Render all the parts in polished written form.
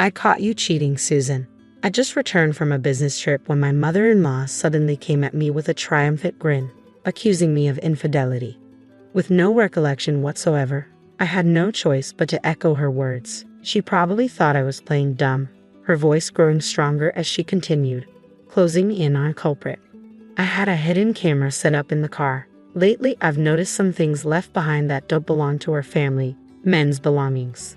I caught you cheating, Susan. I just returned from a business trip when my mother-in-law suddenly came at me with a triumphant grin, accusing me of infidelity. With no recollection whatsoever, I had no choice but to echo her words. She probably thought I was playing dumb, her voice growing stronger as she continued, closing in on a culprit. I had a hidden camera set up in the car. Lately, I've noticed some things left behind that don't belong to our family, men's belongings.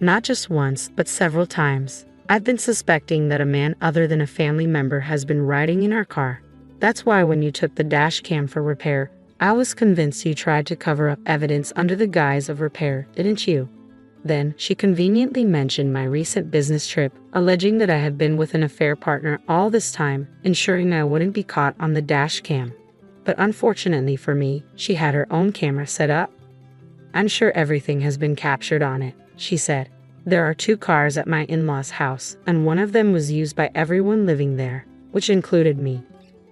Not just once, but several times. I've been suspecting that a man other than a family member has been riding in our car. That's why when you took the dash cam for repair, I was convinced you tried to cover up evidence under the guise of repair, didn't you? Then, she conveniently mentioned my recent business trip, alleging that I had been with an affair partner all this time, ensuring I wouldn't be caught on the dash cam. But unfortunately for me, she had her own camera set up. I'm sure everything has been captured on it, she said. There are 2 cars at my in-laws' house, and one of them was used by everyone living there, which included me.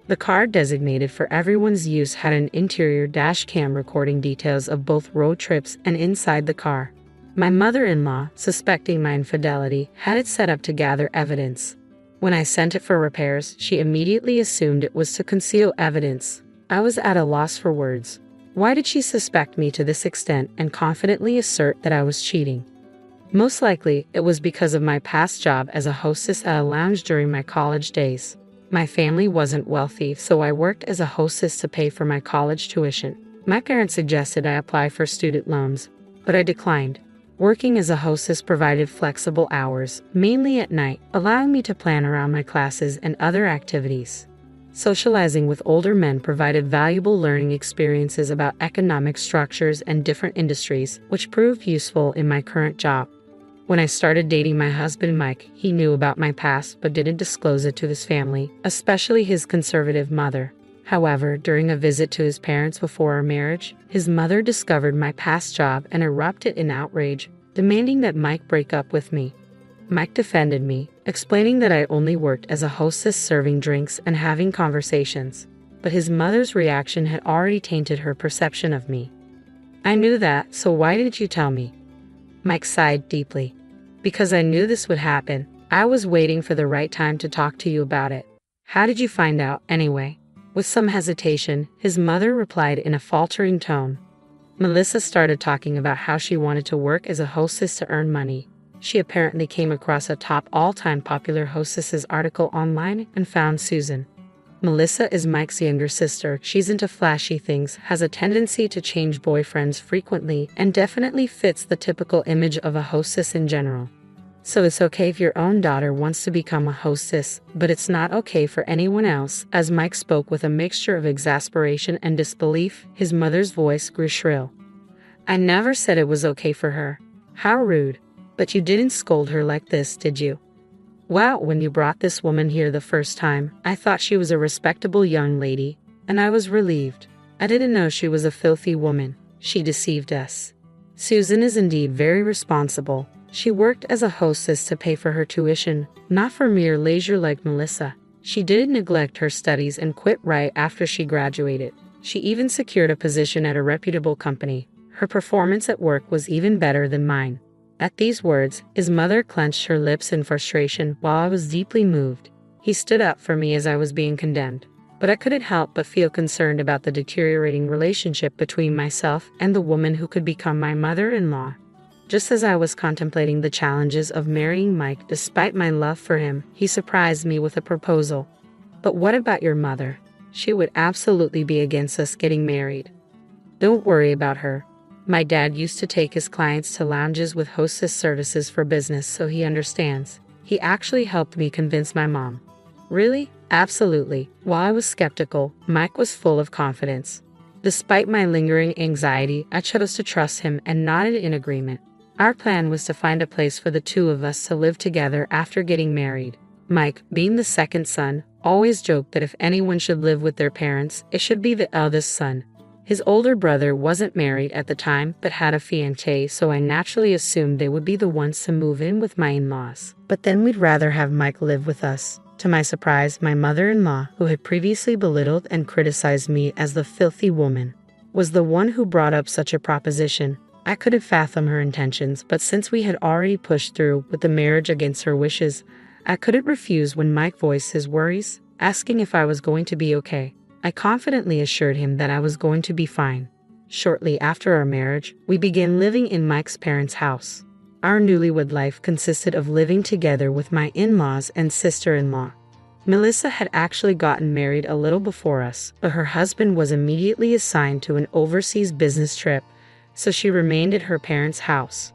The car designated for everyone's use had an interior dash cam recording details of both road trips and inside the car. My mother-in-law, suspecting my infidelity, had it set up to gather evidence. When I sent it for repairs, she immediately assumed it was to conceal evidence. I was at a loss for words. Why did she suspect me to this extent and confidently assert that I was cheating? Most likely, it was because of my past job as a hostess at a lounge during my college days. My family wasn't wealthy, so I worked as a hostess to pay for my college tuition. My parents suggested I apply for student loans, but I declined. Working as a hostess provided flexible hours, mainly at night, allowing me to plan around my classes and other activities. Socializing with older men provided valuable learning experiences about economic structures and different industries, which proved useful in my current job. When I started dating my husband Mike, he knew about my past but didn't disclose it to his family, especially his conservative mother. However, during a visit to his parents before our marriage, his mother discovered my past job and erupted in outrage, demanding that Mike break up with me. Mike defended me, explaining that I only worked as a hostess serving drinks and having conversations, but his mother's reaction had already tainted her perception of me. I knew that, so why didn't you tell me? Mike sighed deeply. Because I knew this would happen. I was waiting for the right time to talk to you about it. How did you find out, anyway? With some hesitation, his mother replied in a faltering tone. Melissa started talking about how she wanted to work as a hostess to earn money. She apparently came across a top all-time popular hostesses article online and found Susan. Melissa is Mike's younger sister. She's into flashy things, has a tendency to change boyfriends frequently, and definitely fits the typical image of a hostess in general. So it's okay if your own daughter wants to become a hostess, but it's not okay for anyone else. As Mike spoke with a mixture of exasperation and disbelief, his mother's voice grew shrill. I never said it was okay for her. How rude. But you didn't scold her like this, did you? Wow, when you brought this woman here the first time, I thought she was a respectable young lady, and I was relieved. I didn't know she was a filthy woman. She deceived us. Susan is indeed very responsible. She worked as a hostess to pay for her tuition, not for mere leisure like Melissa. She didn't neglect her studies and quit right after she graduated. She even secured a position at a reputable company. Her performance at work was even better than mine. At these words, his mother clenched her lips in frustration while I was deeply moved. He stood up for me as I was being condemned, but I couldn't help but feel concerned about the deteriorating relationship between myself and the woman who could become my mother-in-law. Just as I was contemplating the challenges of marrying Mike despite my love for him, he surprised me with a proposal. But what about your mother? She would absolutely be against us getting married. Don't worry about her. My dad used to take his clients to lounges with hostess services for business, so he understands. He actually helped me convince my mom. Really? Absolutely. While I was skeptical, Mike was full of confidence. Despite my lingering anxiety, I chose to trust him and nodded in agreement. Our plan was to find a place for the 2 of us to live together after getting married. Mike, being the second son, always joked that if anyone should live with their parents, it should be the eldest son. His older brother wasn't married at the time but had a fiancée, so I naturally assumed they would be the ones to move in with my in-laws. But then we'd rather have Mike live with us. To my surprise, my mother-in-law, who had previously belittled and criticized me as the filthy woman, was the one who brought up such a proposition. I couldn't fathom her intentions, but since we had already pushed through with the marriage against her wishes, I couldn't refuse when Mike voiced his worries, asking if I was going to be okay. I confidently assured him that I was going to be fine. Shortly after our marriage, we began living in Mike's parents' house. Our newlywed life consisted of living together with my in-laws and sister-in-law. Melissa had actually gotten married a little before us, but her husband was immediately assigned to an overseas business trip, so she remained at her parents' house.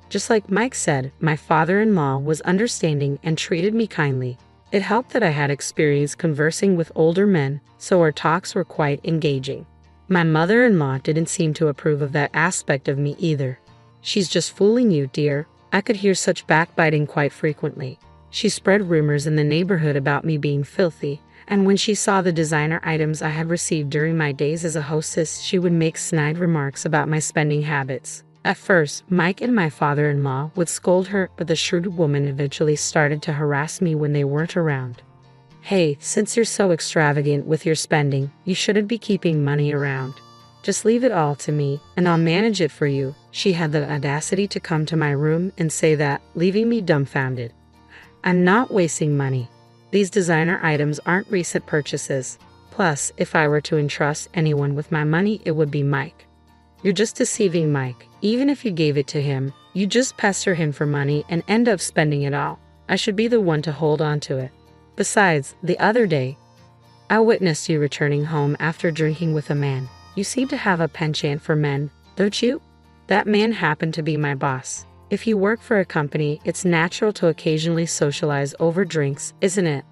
Just like Mike said, my father-in-law was understanding and treated me kindly. It helped that I had experience conversing with older men, so our talks were quite engaging. My mother-in-law didn't seem to approve of that aspect of me either. "She's just fooling you, dear." I could hear such backbiting quite frequently. She spread rumors in the neighborhood about me being filthy, and when she saw the designer items I had received during my days as a hostess, she would make snide remarks about my spending habits. At first, Mike and my father-in-law would scold her, but the shrewd woman eventually started to harass me when they weren't around. "Hey, since you're so extravagant with your spending, you shouldn't be keeping money around. Just leave it all to me, and I'll manage it for you." She had the audacity to come to my room and say that, leaving me dumbfounded. I'm not wasting money. These designer items aren't recent purchases. Plus, if I were to entrust anyone with my money, it would be Mike. "You're just deceiving Mike. Even if you gave it to him, you just pester him for money and end up spending it all. I should be the one to hold on to it. Besides, the other day, I witnessed you returning home after drinking with a man. You seem to have a penchant for men, don't you? That man happened to be my boss. If you work for a company, it's natural to occasionally socialize over drinks, isn't it?"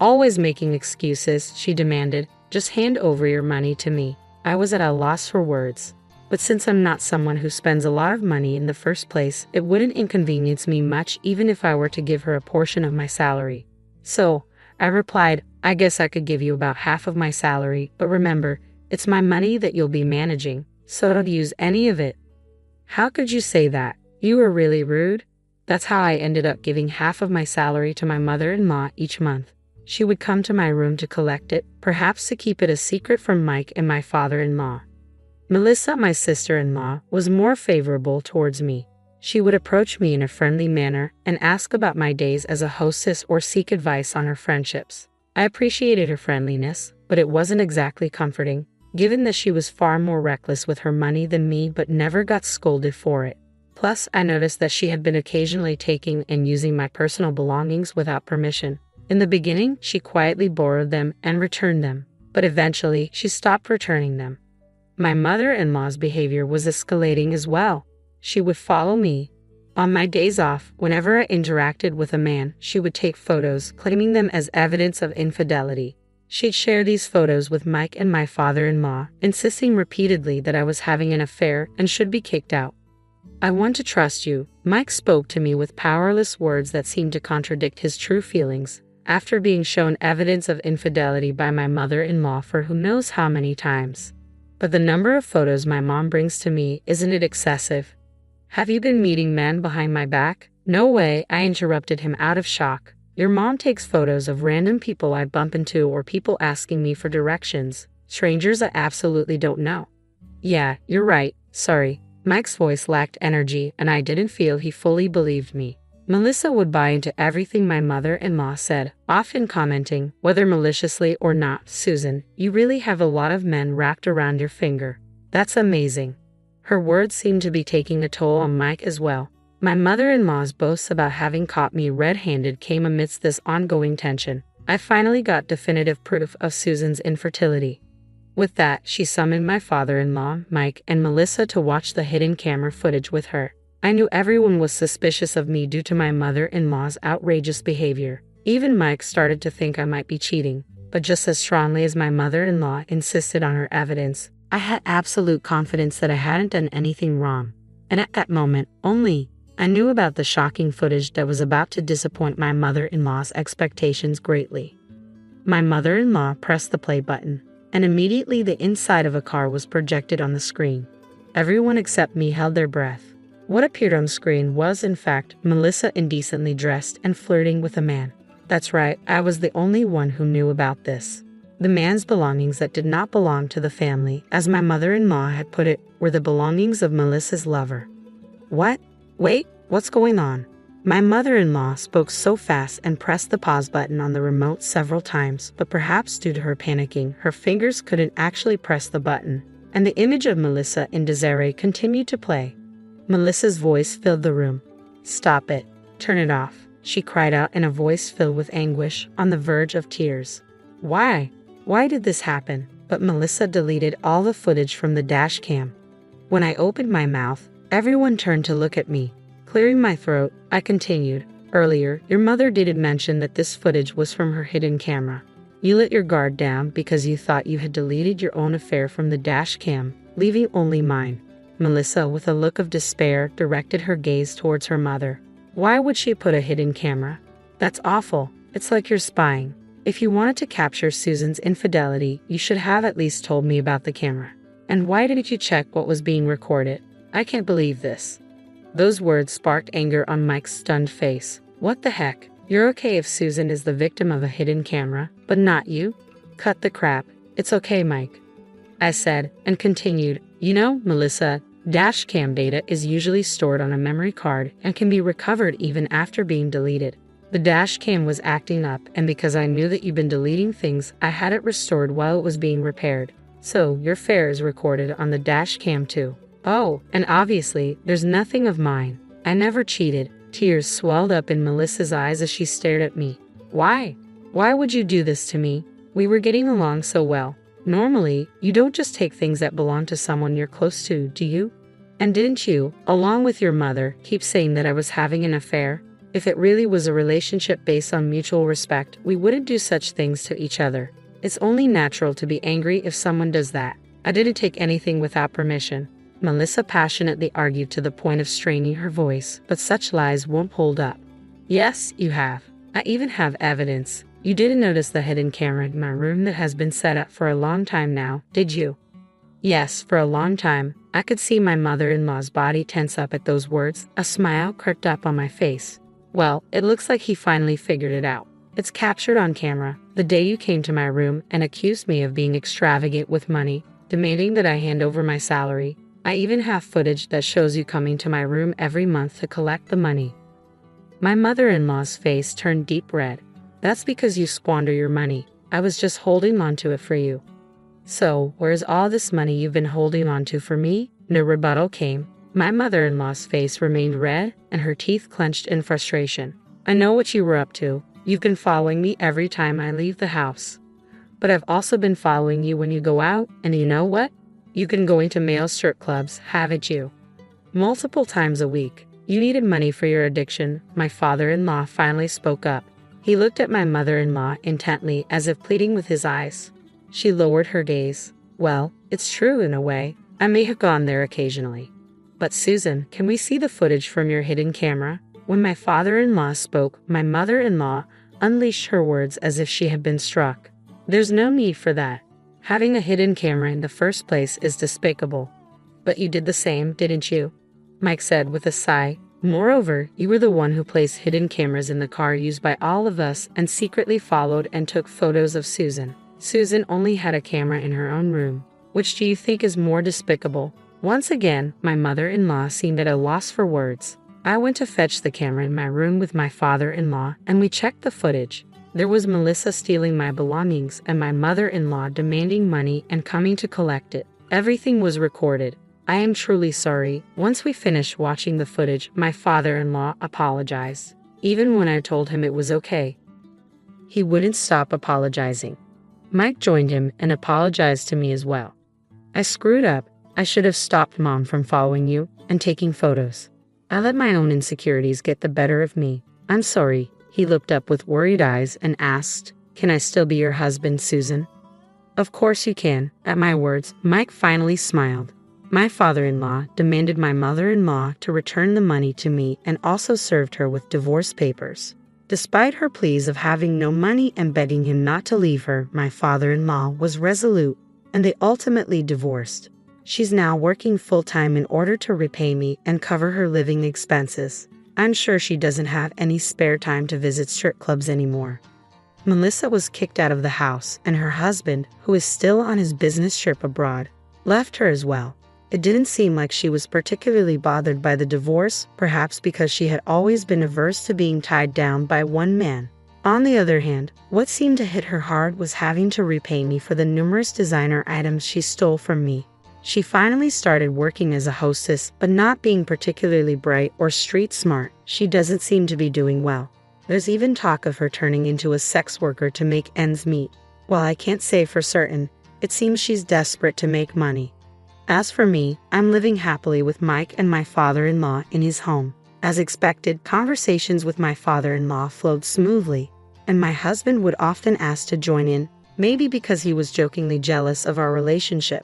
Always making excuses, she demanded, "Just hand over your money to me." I was at a loss for words. But since I'm not someone who spends a lot of money in the first place, it wouldn't inconvenience me much even if I were to give her a portion of my salary. So, I replied, "I guess I could give you about half of my salary, but remember, it's my money that you'll be managing, so don't use any of it." "How could you say that? You were really rude." That's how I ended up giving half of my salary to my mother-in-law each month. She would come to my room to collect it, perhaps to keep it a secret from Mike and my father-in-law. Melissa, my sister-in-law, was more favorable towards me. She would approach me in a friendly manner and ask about my days as a hostess or seek advice on her friendships. I appreciated her friendliness, but it wasn't exactly comforting, given that she was far more reckless with her money than me but never got scolded for it. Plus, I noticed that she had been occasionally taking and using my personal belongings without permission. In the beginning, she quietly borrowed them and returned them, but eventually she stopped returning them. My mother-in-law's behavior was escalating as well. She would follow me. On my days off, whenever I interacted with a man, she would take photos, claiming them as evidence of infidelity. She'd share these photos with Mike and my father-in-law, insisting repeatedly that I was having an affair and should be kicked out. "I want to trust you." Mike spoke to me with powerless words that seemed to contradict his true feelings, after being shown evidence of infidelity by my mother-in-law for who knows how many times. "But the number of photos my mom brings to me, isn't it excessive? Have you been meeting men behind my back?" "No way," I interrupted him out of shock. "Your mom takes photos of random people I bump into or people asking me for directions, strangers I absolutely don't know." "Yeah, you're right, sorry." Mike's voice lacked energy, and I didn't feel he fully believed me. Melissa would buy into everything my mother-in-law said, often commenting, whether maliciously or not, "Susan, you really have a lot of men wrapped around your finger. That's amazing." Her words seemed to be taking a toll on Mike as well. My mother-in-law's boasts about having caught me red-handed came amidst this ongoing tension. I finally got definitive proof of Susan's infertility. With that, she summoned my father-in-law, Mike, and Melissa to watch the hidden camera footage with her. I knew everyone was suspicious of me due to my mother-in-law's outrageous behavior. Even Mike started to think I might be cheating, but just as strongly as my mother-in-law insisted on her evidence, I had absolute confidence that I hadn't done anything wrong. And at that moment, only, I knew about the shocking footage that was about to disappoint my mother-in-law's expectations greatly. My mother-in-law pressed the play button, and immediately the inside of a car was projected on the screen. Everyone except me held their breath. What appeared on screen was, in fact, Melissa indecently dressed and flirting with a man. That's right, I was the only one who knew about this. The man's belongings that did not belong to the family, as my mother-in-law had put it, were the belongings of Melissa's lover. What? Wait, what's going on? My mother-in-law spoke so fast and pressed the pause button on the remote several times, but perhaps due to her panicking, her fingers couldn't actually press the button, and the image of Melissa in disarray continued to play. Melissa's voice filled the room. "Stop it. Turn it off," she cried out in a voice filled with anguish, on the verge of tears. Why? Why did this happen? But Melissa deleted all the footage from the dash cam. When I opened my mouth, everyone turned to look at me. Clearing my throat, I continued, "Earlier, your mother did mention that this footage was from her hidden camera. You let your guard down because you thought you had deleted your own affair from the dash cam, leaving only mine." Melissa, with a look of despair, directed her gaze towards her mother. "Why would she put a hidden camera? That's awful. It's like you're spying. If you wanted to capture Susan's infidelity, you should have at least told me about the camera. And why didn't you check what was being recorded? I can't believe this." Those words sparked anger on Mike's stunned face. "What the heck? You're okay if Susan is the victim of a hidden camera, but not you? Cut the crap. It's okay, Mike," I said, and continued, "You know, Melissa, dash cam data is usually stored on a memory card and can be recovered even after being deleted. The dash cam was acting up, and because I knew that you've been deleting things, I had it restored while it was being repaired. So, your fare is recorded on the dash cam too. Oh, and obviously, there's nothing of mine. I never cheated." Tears swelled up in Melissa's eyes as she stared at me. "Why? Why would you do this to me? We were getting along so well. Normally, you don't just take things that belong to someone you're close to, do you? And didn't you, along with your mother, keep saying that I was having an affair? If it really was a relationship based on mutual respect, we wouldn't do such things to each other. It's only natural to be angry if someone does that. I didn't take anything without permission." Melissa passionately argued to the point of straining her voice, but such lies won't hold up. "Yes, you have. I even have evidence. You didn't notice the hidden camera in my room that has been set up for a long time now, did you?" "Yes, for a long time." I could see my mother-in-law's body tense up at those words. A smile crept up on my face. "Well, it looks like he finally figured it out. It's captured on camera, the day you came to my room and accused me of being extravagant with money, demanding that I hand over my salary. I even have footage that shows you coming to my room every month to collect the money." My mother-in-law's face turned deep red. "That's because you squander your money. I was just holding on to it for you." "So, where's all this money you've been holding on to for me?" No rebuttal came. My mother-in-law's face remained red, and her teeth clenched in frustration. "I know what you were up to. You've been following me every time I leave the house. But I've also been following you when you go out, and you know what? You've been going to male strip clubs, haven't you? Multiple times a week. You needed money for your addiction." My father-in-law finally spoke up. He looked at my mother-in-law intently, as if pleading with his eyes. She lowered her gaze. "Well, it's true in a way. I may have gone there occasionally. But Susan, can we see the footage from your hidden camera?" When my father-in-law spoke, my mother-in-law unleashed her words as if she had been struck. "There's no need for that. Having a hidden camera in the first place is despicable. But you did the same, didn't you?" Mike said with a sigh. "Moreover, you were the one who placed hidden cameras in the car used by all of us and secretly followed and took photos of Susan. Susan only had a camera in her own room. Which do you think is more despicable?" Once again, my mother-in-law seemed at a loss for words. I went to fetch the camera in my room with my father-in-law, and we checked the footage. There was Melissa stealing my belongings and my mother-in-law demanding money and coming to collect it. Everything was recorded. I am truly sorry. Once we finished watching the footage, my father-in-law apologized. Even when I told him it was okay, he wouldn't stop apologizing. Mike joined him and apologized to me as well. "I screwed up. I should have stopped Mom from following you and taking photos. I let my own insecurities get the better of me. I'm sorry." He looked up with worried eyes and asked, "Can I still be your husband, Susan?" "Of course you can." At my words, Mike finally smiled. My father-in-law demanded my mother-in-law to return the money to me and also served her with divorce papers. Despite her pleas of having no money and begging him not to leave her, my father-in-law was resolute, and they ultimately divorced. She's now working full-time in order to repay me and cover her living expenses. I'm sure she doesn't have any spare time to visit strip clubs anymore. Melissa was kicked out of the house, and her husband, who is still on his business trip abroad, left her as well. It didn't seem like she was particularly bothered by the divorce, perhaps because she had always been averse to being tied down by one man. On the other hand, what seemed to hit her hard was having to repay me for the numerous designer items she stole from me. She finally started working as a hostess, but not being particularly bright or street smart, she doesn't seem to be doing well. There's even talk of her turning into a sex worker to make ends meet. While I can't say for certain, it seems she's desperate to make money. As for me, I'm living happily with Mike and my father-in-law in his home. As expected, conversations with my father-in-law flowed smoothly, and my husband would often ask to join in, maybe because he was jokingly jealous of our relationship.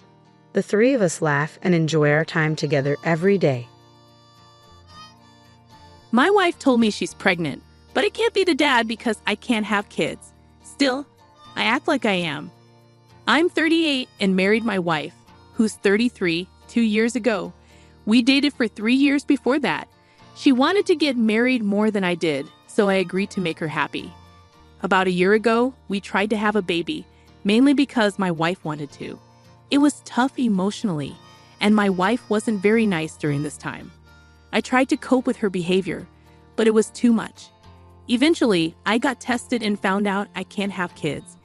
The three of us laugh and enjoy our time together every day. My wife told me she's pregnant, but I can't be the dad because I can't have kids. Still, I act like I am. I'm 38 and married my wife, who's 33, 2 years ago. We dated for 3 years before that. She wanted to get married more than I did, so I agreed to make her happy. About a year ago, we tried to have a baby, mainly because my wife wanted to. It was tough emotionally, and my wife wasn't very nice during this time. I tried to cope with her behavior, but it was too much. Eventually, I got tested and found out I can't have kids.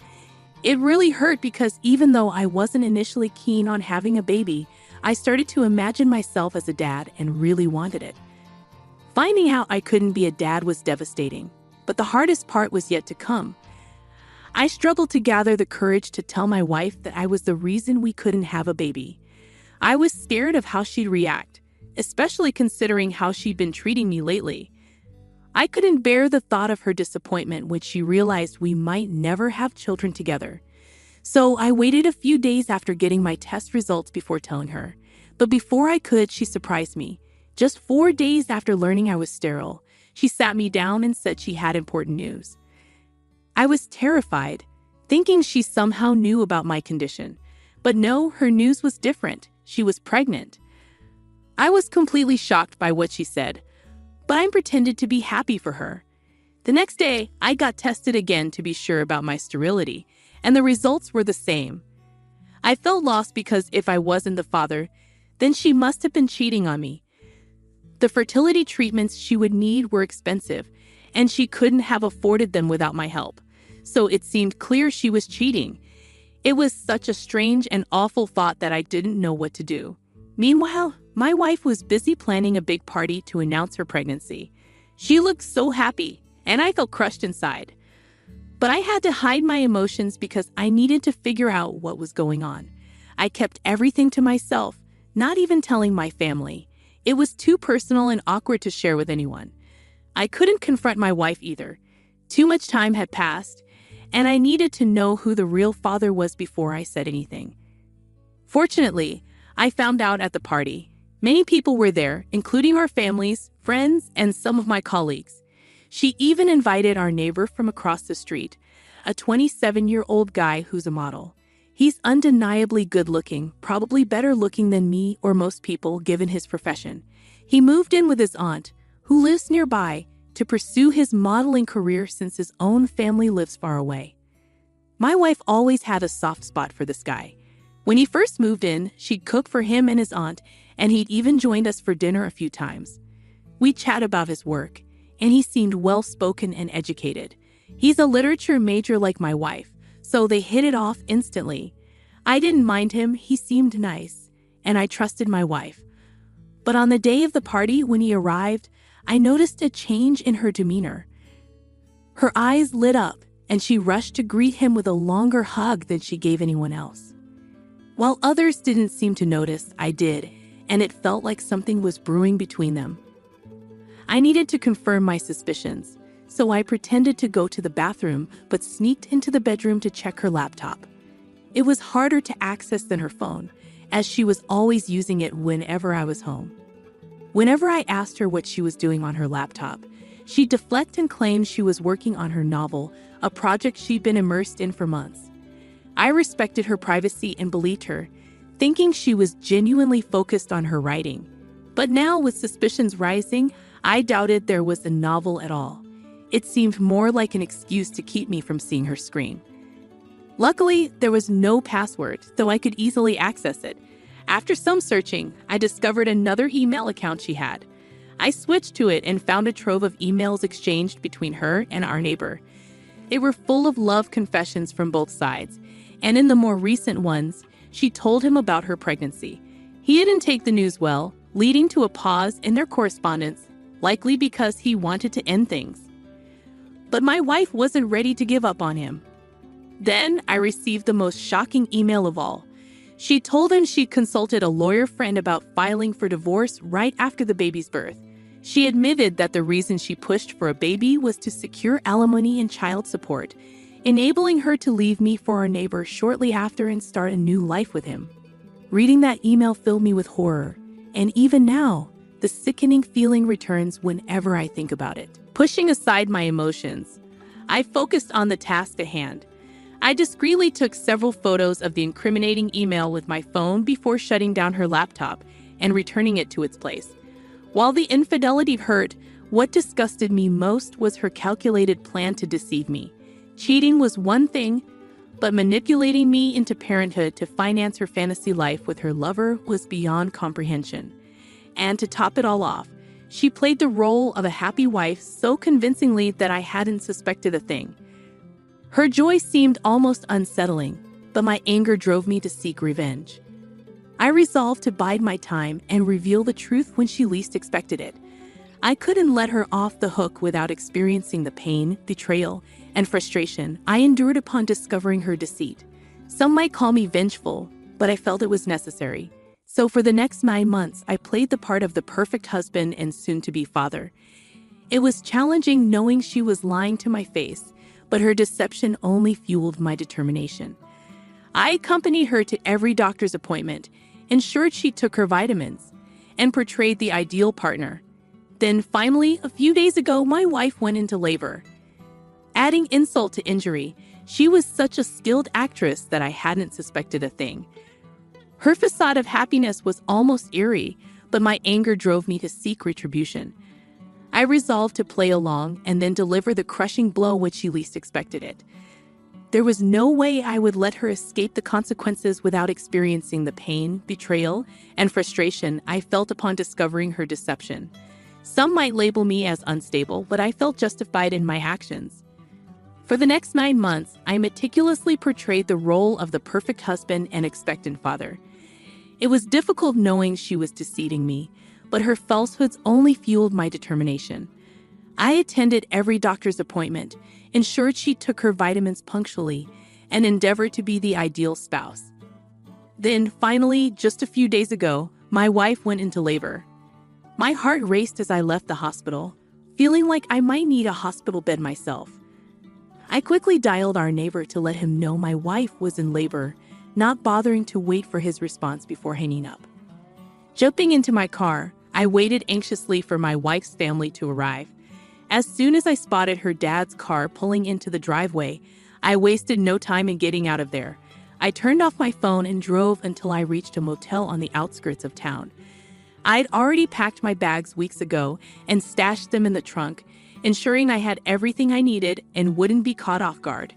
It really hurt because even though I wasn't initially keen on having a baby, I started to imagine myself as a dad and really wanted it. Finding out I couldn't be a dad was devastating, but the hardest part was yet to come. I struggled to gather the courage to tell my wife that I was the reason we couldn't have a baby. I was scared of how she'd react, especially considering how she'd been treating me lately. I couldn't bear the thought of her disappointment when she realized we might never have children together. So I waited a few days after getting my test results before telling her. But before I could, she surprised me. Just 4 days after learning I was sterile, she sat me down and said she had important news. I was terrified, thinking she somehow knew about my condition. But no, her news was different. She was pregnant. I was completely shocked by what she said, but I pretended to be happy for her. The next day, I got tested again to be sure about my sterility, and the results were the same. I felt lost because if I wasn't the father, then she must have been cheating on me. The fertility treatments she would need were expensive, and she couldn't have afforded them without my help. So it seemed clear she was cheating. It was such a strange and awful thought that I didn't know what to do. Meanwhile, my wife was busy planning a big party to announce her pregnancy. She looked so happy, and I felt crushed inside. But I had to hide my emotions because I needed to figure out what was going on. I kept everything to myself, not even telling my family. It was too personal and awkward to share with anyone. I couldn't confront my wife either. Too much time had passed, and I needed to know who the real father was before I said anything. Fortunately, I found out at the party. Many people were there, including our families, friends, and some of my colleagues. She even invited our neighbor from across the street, a 27-year-old guy who's a model. He's undeniably good-looking, probably better looking than me or most people given his profession. He moved in with his aunt, who lives nearby, to pursue his modeling career since his own family lives far away. My wife always had a soft spot for this guy. When he first moved in, she'd cook for him and his aunt, and he'd even joined us for dinner a few times. We'd chat about his work, and he seemed well-spoken and educated. He's a literature major like my wife, so they hit it off instantly. I didn't mind him, he seemed nice, and I trusted my wife. But on the day of the party, when he arrived, I noticed a change in her demeanor. Her eyes lit up, and she rushed to greet him with a longer hug than she gave anyone else. While others didn't seem to notice, I did, and it felt like something was brewing between them. I needed to confirm my suspicions, so I pretended to go to the bathroom but sneaked into the bedroom to check her laptop. It was harder to access than her phone, as she was always using it whenever I was home. Whenever I asked her what she was doing on her laptop, she'd deflect and claim she was working on her novel, a project she'd been immersed in for months. I respected her privacy and believed her, thinking she was genuinely focused on her writing. But now, with suspicions rising, I doubted there was a novel at all. it seemed more like an excuse to keep me from seeing her screen. Luckily, there was no password, though I could easily access it. After some searching, I discovered another email account she had. I switched to it and found a trove of emails exchanged between her and our neighbor. They were full of love confessions from both sides, and in the more recent ones, she told him about her pregnancy. He didn't take the news well, leading to a pause in their correspondence, likely because he wanted to end things. But my wife wasn't ready to give up on him. Then I received the most shocking email of all. She told him she'd consulted a lawyer friend about filing for divorce right after the baby's birth. She admitted that the reason she pushed for a baby was to secure alimony and child support, enabling her to leave me for our neighbor shortly after and start a new life with him. Reading that email filled me with horror, and even now, the sickening feeling returns whenever I think about it. Pushing aside my emotions, I focused on the task at hand. I discreetly took several photos of the incriminating email with my phone before shutting down her laptop and returning it to its place. While the infidelity hurt, what disgusted me most was her calculated plan to deceive me. Cheating was one thing, but manipulating me into parenthood to finance her fantasy life with her lover was beyond comprehension. And to top it all off, she played the role of a happy wife so convincingly that I hadn't suspected a thing. Her joy seemed almost unsettling, but my anger drove me to seek revenge. I resolved to bide my time and reveal the truth when she least expected it. I couldn't let her off the hook without experiencing the pain, betrayal, and frustration I endured upon discovering her deceit. Some might call me vengeful, but I felt it was necessary. So for the next 9 months, I played the part of the perfect husband and soon-to-be father. It was challenging knowing she was lying to my face, but her deception only fueled my determination. I accompanied her to every doctor's appointment, ensured she took her vitamins, and portrayed the ideal partner. Then finally, a few days ago, my wife went into labor. Adding insult to injury, she was such a skilled actress that I hadn't suspected a thing. Her facade of happiness was almost eerie, but my anger drove me to seek retribution. I resolved to play along and then deliver the crushing blow when she least expected it. There was no way I would let her escape the consequences without experiencing the pain, betrayal, and frustration I felt upon discovering her deception. Some might label me as unstable, but I felt justified in my actions. For the next 9 months, I meticulously portrayed the role of the perfect husband and expectant father. It was difficult knowing she was deceiving me, but her falsehoods only fueled my determination. I attended every doctor's appointment, ensured she took her vitamins punctually, and endeavored to be the ideal spouse. Then, finally, just a few days ago, my wife went into labor. My heart raced as I left the hospital, feeling like I might need a hospital bed myself. I quickly dialed our neighbor to let him know my wife was in labor, not bothering to wait for his response before hanging up. Jumping into my car, I waited anxiously for my wife's family to arrive. As soon as I spotted her dad's car pulling into the driveway, I wasted no time in getting out of there. I turned off my phone and drove until I reached a motel on the outskirts of town. I'd already packed my bags weeks ago and stashed them in the trunk, ensuring I had everything I needed and wouldn't be caught off guard.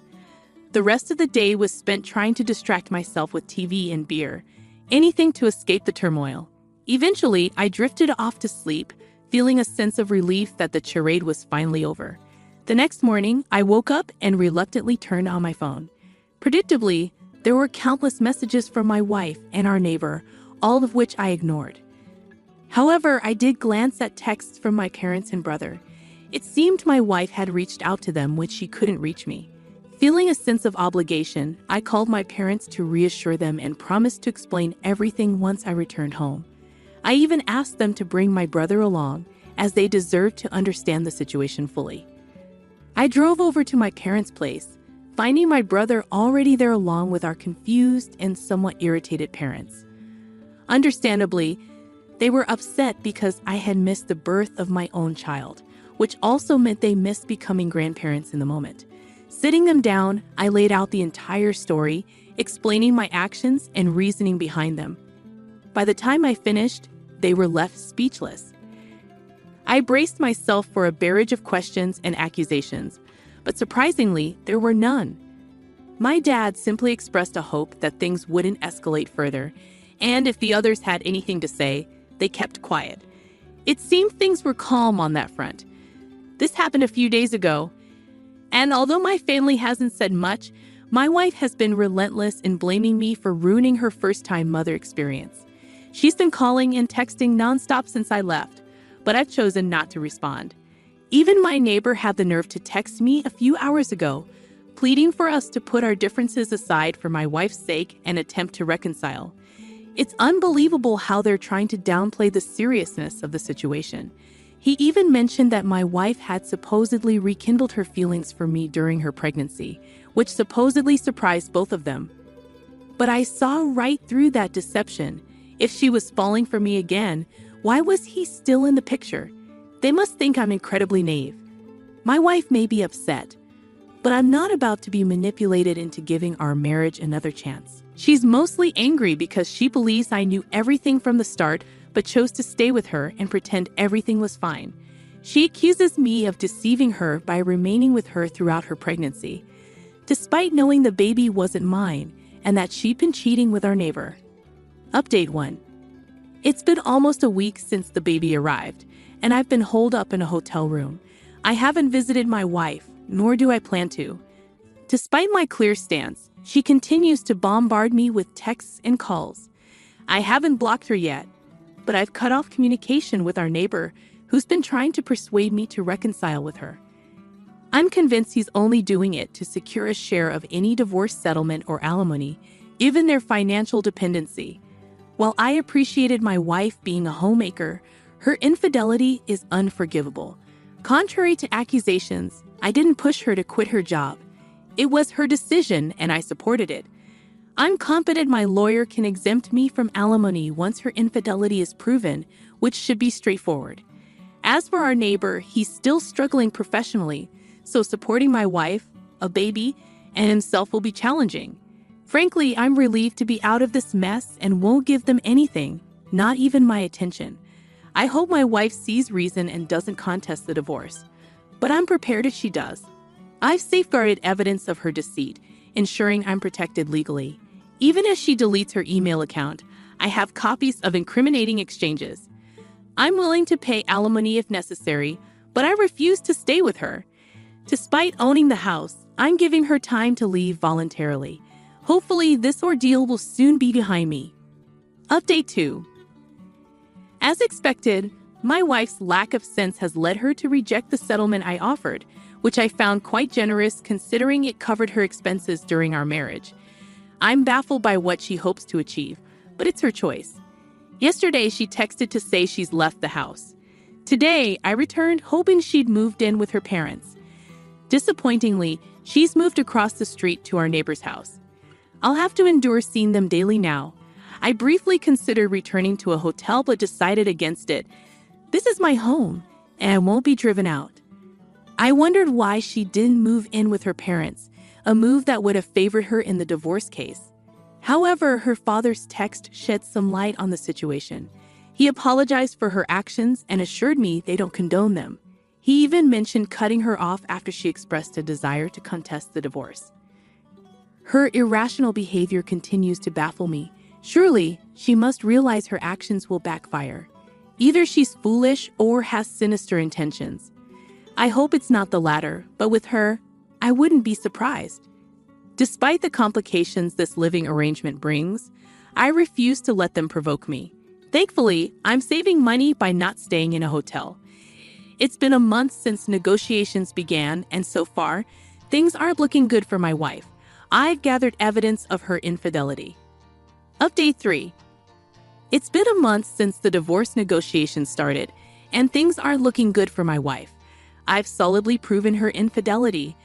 The rest of the day was spent trying to distract myself with TV and beer, anything to escape the turmoil. Eventually, I drifted off to sleep, feeling a sense of relief that the charade was finally over. The next morning, I woke up and reluctantly turned on my phone. Predictably, there were countless messages from my wife and our neighbor, all of which I ignored. However, I did glance at texts from my parents and brother. It seemed my wife had reached out to them when she couldn't reach me. Feeling a sense of obligation, I called my parents to reassure them and promised to explain everything once I returned home. I even asked them to bring my brother along, as they deserved to understand the situation fully. I drove over to my parents' place, finding my brother already there along with our confused and somewhat irritated parents. Understandably, they were upset because I had missed the birth of my own child, which also meant they missed becoming grandparents in the moment. Sitting them down, I laid out the entire story, explaining my actions and reasoning behind them. By the time I finished, they were left speechless. I braced myself for a barrage of questions and accusations, but surprisingly, there were none. My dad simply expressed a hope that things wouldn't escalate further, and if the others had anything to say, they kept quiet. It seemed things were calm on that front. This happened a few days ago, and although my family hasn't said much, my wife has been relentless in blaming me for ruining her first-time mother experience. She's been calling and texting nonstop since I left, but I've chosen not to respond. Even my neighbor had the nerve to text me a few hours ago, pleading for us to put our differences aside for my wife's sake and attempt to reconcile. It's unbelievable how they're trying to downplay the seriousness of the situation. He even mentioned that my wife had supposedly rekindled her feelings for me during her pregnancy, which supposedly surprised both of them. But I saw right through that deception. If she was falling for me again, why was he still in the picture? They must think I'm incredibly naive. My wife may be upset, but I'm not about to be manipulated into giving our marriage another chance. She's mostly angry because she believes I knew everything from the start, but chose to stay with her and pretend everything was fine. She accuses me of deceiving her by remaining with her throughout her pregnancy, despite knowing the baby wasn't mine and that she'd been cheating with our neighbor. Update 1. It's been almost a week since the baby arrived, and I've been holed up in a hotel room. I haven't visited my wife, nor do I plan to. Despite my clear stance, she continues to bombard me with texts and calls. I haven't blocked her yet, but I've cut off communication with our neighbor, who's been trying to persuade me to reconcile with her. I'm convinced he's only doing it to secure a share of any divorce settlement or alimony, given their financial dependency. While I appreciated my wife being a homemaker, her infidelity is unforgivable. Contrary to accusations, I didn't push her to quit her job. It was her decision, and I supported it. I'm confident my lawyer can exempt me from alimony once her infidelity is proven, which should be straightforward. As for our neighbor, he's still struggling professionally, so supporting my wife, a baby, and himself will be challenging. Frankly, I'm relieved to be out of this mess and won't give them anything, not even my attention. I hope my wife sees reason and doesn't contest the divorce, but I'm prepared if she does. I've safeguarded evidence of her deceit, ensuring I'm protected legally. Even as she deletes her email account, I have copies of incriminating exchanges. I'm willing to pay alimony if necessary, but I refuse to stay with her. Despite owning the house, I'm giving her time to leave voluntarily. Hopefully, this ordeal will soon be behind me. Update 2. As expected, my wife's lack of sense has led her to reject the settlement I offered, which I found quite generous considering it covered her expenses during our marriage. I'm baffled by what she hopes to achieve, but it's her choice. Yesterday, she texted to say she's left the house. Today, I returned hoping she'd moved in with her parents. Disappointingly, she's moved across the street to our neighbor's house. I'll have to endure seeing them daily now. I briefly considered returning to a hotel but decided against it. This is my home, and I won't be driven out. I wondered why she didn't move in with her parents, a move that would have favored her in the divorce case. However, her father's text shed some light on the situation. He apologized for her actions and assured me they don't condone them. He even mentioned cutting her off after she expressed a desire to contest the divorce. Her irrational behavior continues to baffle me. Surely, she must realize her actions will backfire. Either she's foolish or has sinister intentions. I hope it's not the latter, but with her, I wouldn't be surprised. Despite the complications this living arrangement brings, I refuse to let them provoke me. Thankfully, I'm saving money by not staying in a hotel. It's been a month since negotiations began, and so far, things aren't looking good for my wife. I've gathered evidence of her infidelity. Update 3. It's been a month since the divorce negotiations started, and things aren't looking good for my wife. I've solidly proven her infidelity,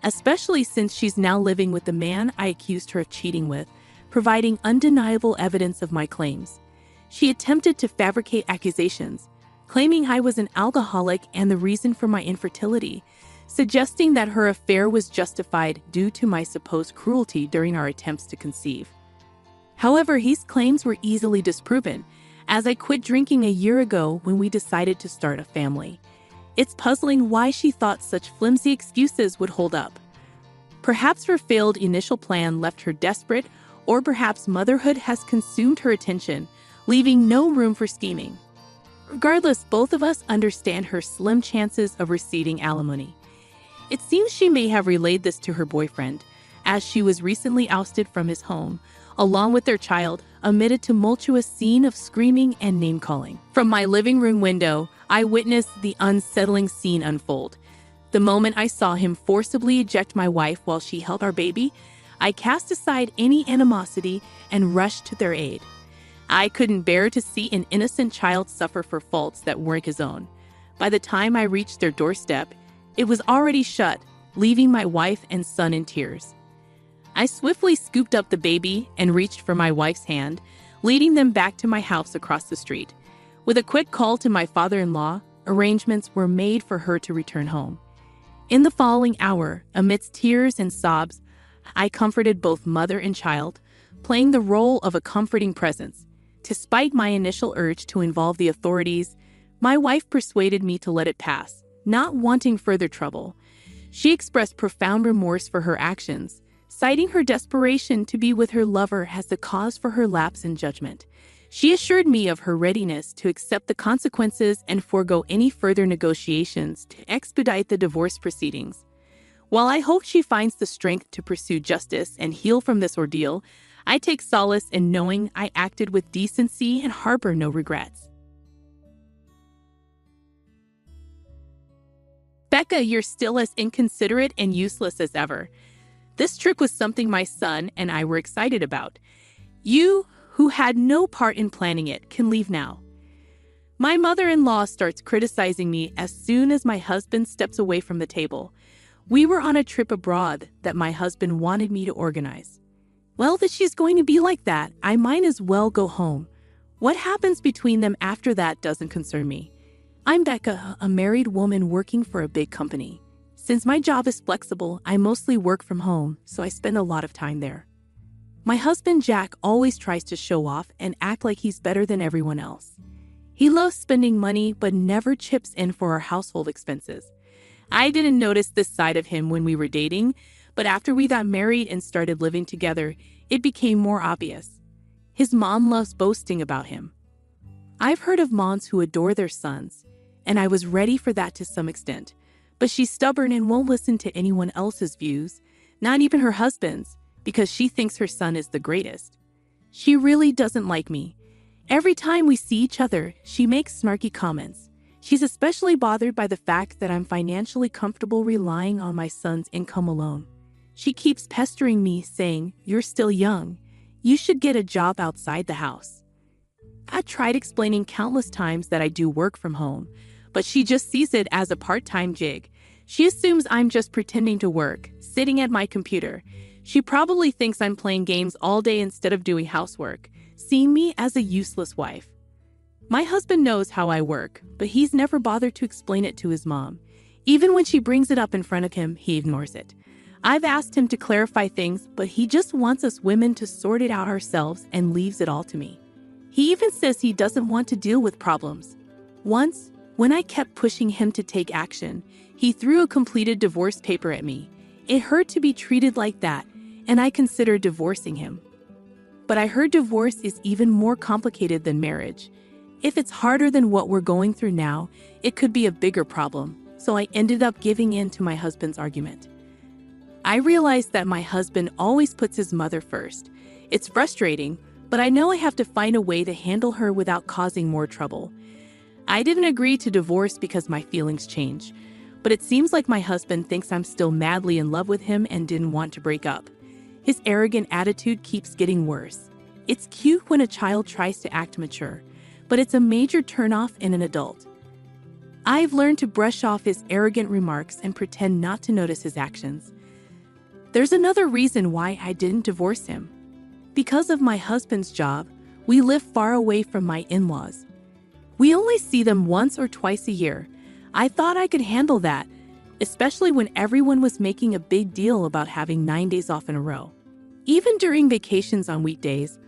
especially since she's now living with the man I accused her of cheating with, providing undeniable evidence of my claims. She attempted to fabricate accusations, claiming I was an alcoholic and the reason for my infertility, suggesting that her affair was justified due to my supposed cruelty during our attempts to conceive. However, his claims were easily disproven, as I quit drinking a year ago when we decided to start a family. It's puzzling why she thought such flimsy excuses would hold up. Perhaps her failed initial plan left her desperate, or perhaps motherhood has consumed her attention, leaving no room for scheming. Regardless, both of us understand her slim chances of receiving alimony. It seems she may have relayed this to her boyfriend, as she was recently ousted from his home, along with their child, amid a tumultuous scene of screaming and name-calling. From my living room window, I witnessed the unsettling scene unfold. The moment I saw him forcibly eject my wife while she held our baby, I cast aside any animosity and rushed to their aid. I couldn't bear to see an innocent child suffer for faults that weren't his own. By the time I reached their doorstep, it was already shut, leaving my wife and son in tears. I swiftly scooped up the baby and reached for my wife's hand, leading them back to my house across the street. With a quick call to my father-in-law, arrangements were made for her to return home. In the following hour, amidst tears and sobs, I comforted both mother and child, playing the role of a comforting presence. Despite my initial urge to involve the authorities, my wife persuaded me to let it pass, not wanting further trouble. She expressed profound remorse for her actions, citing her desperation to be with her lover as the cause for her lapse in judgment. She assured me of her readiness to accept the consequences and forego any further negotiations to expedite the divorce proceedings. While I hope she finds the strength to pursue justice and heal from this ordeal, I take solace in knowing I acted with decency and harbor no regrets. Becca, you're still as inconsiderate and useless as ever. This trick was something my son and I were excited about. You, who had no part in planning it, can leave now. My mother-in-law starts criticizing me as soon as my husband steps away from the table. We were on a trip abroad that my husband wanted me to organize. Well, that she's going to be like that, I might as well go home. What happens between them after that doesn't concern me. I'm Becca, a married woman working for a big company. Since my job is flexible, I mostly work from home, so I spend a lot of time there. My husband Jack always tries to show off and act like he's better than everyone else. He loves spending money but never chips in for our household expenses. I didn't notice this side of him when we were dating, but after we got married and started living together, it became more obvious. His mom loves boasting about him. I've heard of moms who adore their sons, and I was ready for that to some extent, but she's stubborn and won't listen to anyone else's views, not even her husband's, because she thinks her son is the greatest. She really doesn't like me. Every time we see each other, she makes snarky comments. She's especially bothered by the fact that I'm financially comfortable relying on my son's income alone. She keeps pestering me, saying, "You're still young. You should get a job outside the house." I tried explaining countless times that I do work from home, but she just sees it as a part-time gig. She assumes I'm just pretending to work, sitting at my computer. She probably thinks I'm playing games all day instead of doing housework, seeing me as a useless wife. My husband knows how I work, but he's never bothered to explain it to his mom. Even when she brings it up in front of him, he ignores it. I've asked him to clarify things, but he just wants us women to sort it out ourselves and leaves it all to me. He even says he doesn't want to deal with problems. Once, when I kept pushing him to take action, he threw a completed divorce paper at me. It hurt to be treated like that, and I considered divorcing him. But I heard divorce is even more complicated than marriage. If it's harder than what we're going through now, it could be a bigger problem, so I ended up giving in to my husband's argument. I realized that my husband always puts his mother first. It's frustrating, but I know I have to find a way to handle her without causing more trouble. I didn't agree to divorce because my feelings changed, but it seems like my husband thinks I'm still madly in love with him and didn't want to break up. His arrogant attitude keeps getting worse. It's cute when a child tries to act mature, but it's a major turnoff in an adult. I've learned to brush off his arrogant remarks and pretend not to notice his actions. There's another reason why I didn't divorce him. Because of my husband's job, we live far away from my in-laws. We only see them once or twice a year. I thought I could handle that, especially when everyone was making a big deal about having 9 days off in a row. Even during vacations on weekdays,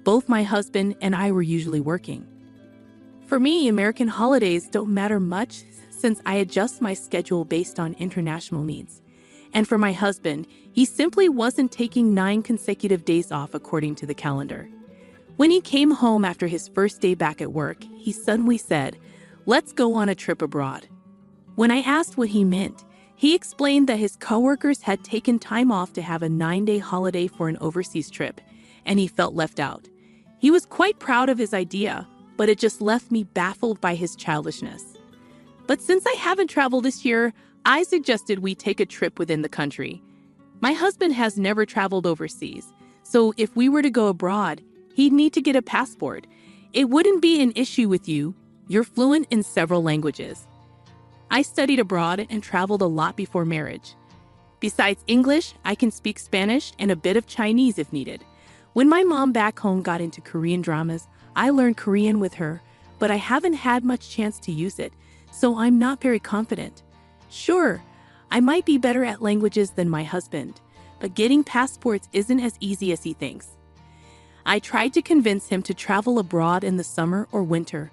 both my husband and I were usually working. For me, American holidays don't matter much since I adjust my schedule based on international needs. And for my husband, he simply wasn't taking 9 consecutive days off according to the calendar. When he came home after his first day back at work, he suddenly said, "Let's go on a trip abroad." When I asked what he meant, he explained that his coworkers had taken time off to have a 9-day holiday for an overseas trip, and he felt left out. He was quite proud of his idea, but it just left me baffled by his childishness. But since I haven't traveled this year, I suggested we take a trip within the country. My husband has never traveled overseas, so if we were to go abroad, he'd need to get a passport. It wouldn't be an issue with you. You're fluent in several languages. I studied abroad and traveled a lot before marriage. Besides English, I can speak Spanish and a bit of Chinese if needed. When my mom back home got into Korean dramas, I learned Korean with her, but I haven't had much chance to use it, so I'm not very confident. Sure, I might be better at languages than my husband, but getting passports isn't as easy as he thinks. I tried to convince him to travel abroad in the summer or winter,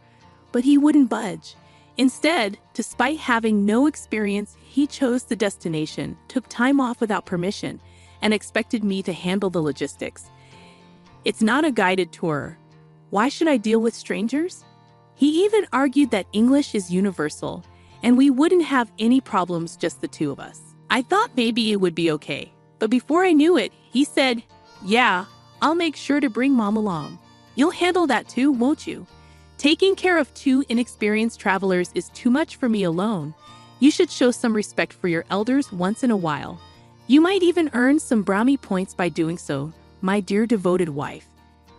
but he wouldn't budge. Instead, despite having no experience, he chose the destination, took time off without permission, and expected me to handle the logistics. It's not a guided tour. Why should I deal with strangers? He even argued that English is universal, and we wouldn't have any problems just the two of us. I thought maybe it would be okay, but before I knew it, he said, "Yeah, I'll make sure to bring Mom along. You'll handle that too, won't you? Taking care of 2 inexperienced travelers is too much for me alone. You should show some respect for your elders once in a while. You might even earn some brownie points by doing so, my dear devoted wife.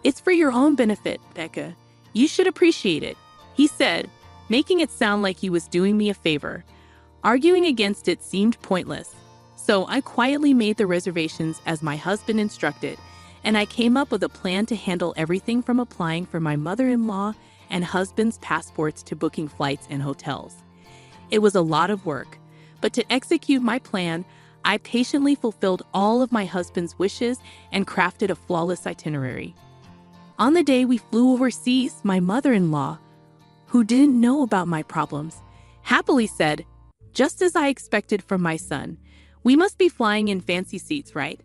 It's for your own benefit, Becca. You should appreciate it," he said, making it sound like he was doing me a favor. Arguing against it seemed pointless, so I quietly made the reservations as my husband instructed, and I came up with a plan to handle everything from applying for my mother-in-law and husband's passports to booking flights and hotels. It was a lot of work, but to execute my plan, I patiently fulfilled all of my husband's wishes and crafted a flawless itinerary. On the day we flew overseas, my mother-in-law, who didn't know about my problems, happily said, just as I expected from my son, "We must be flying in fancy seats, right?"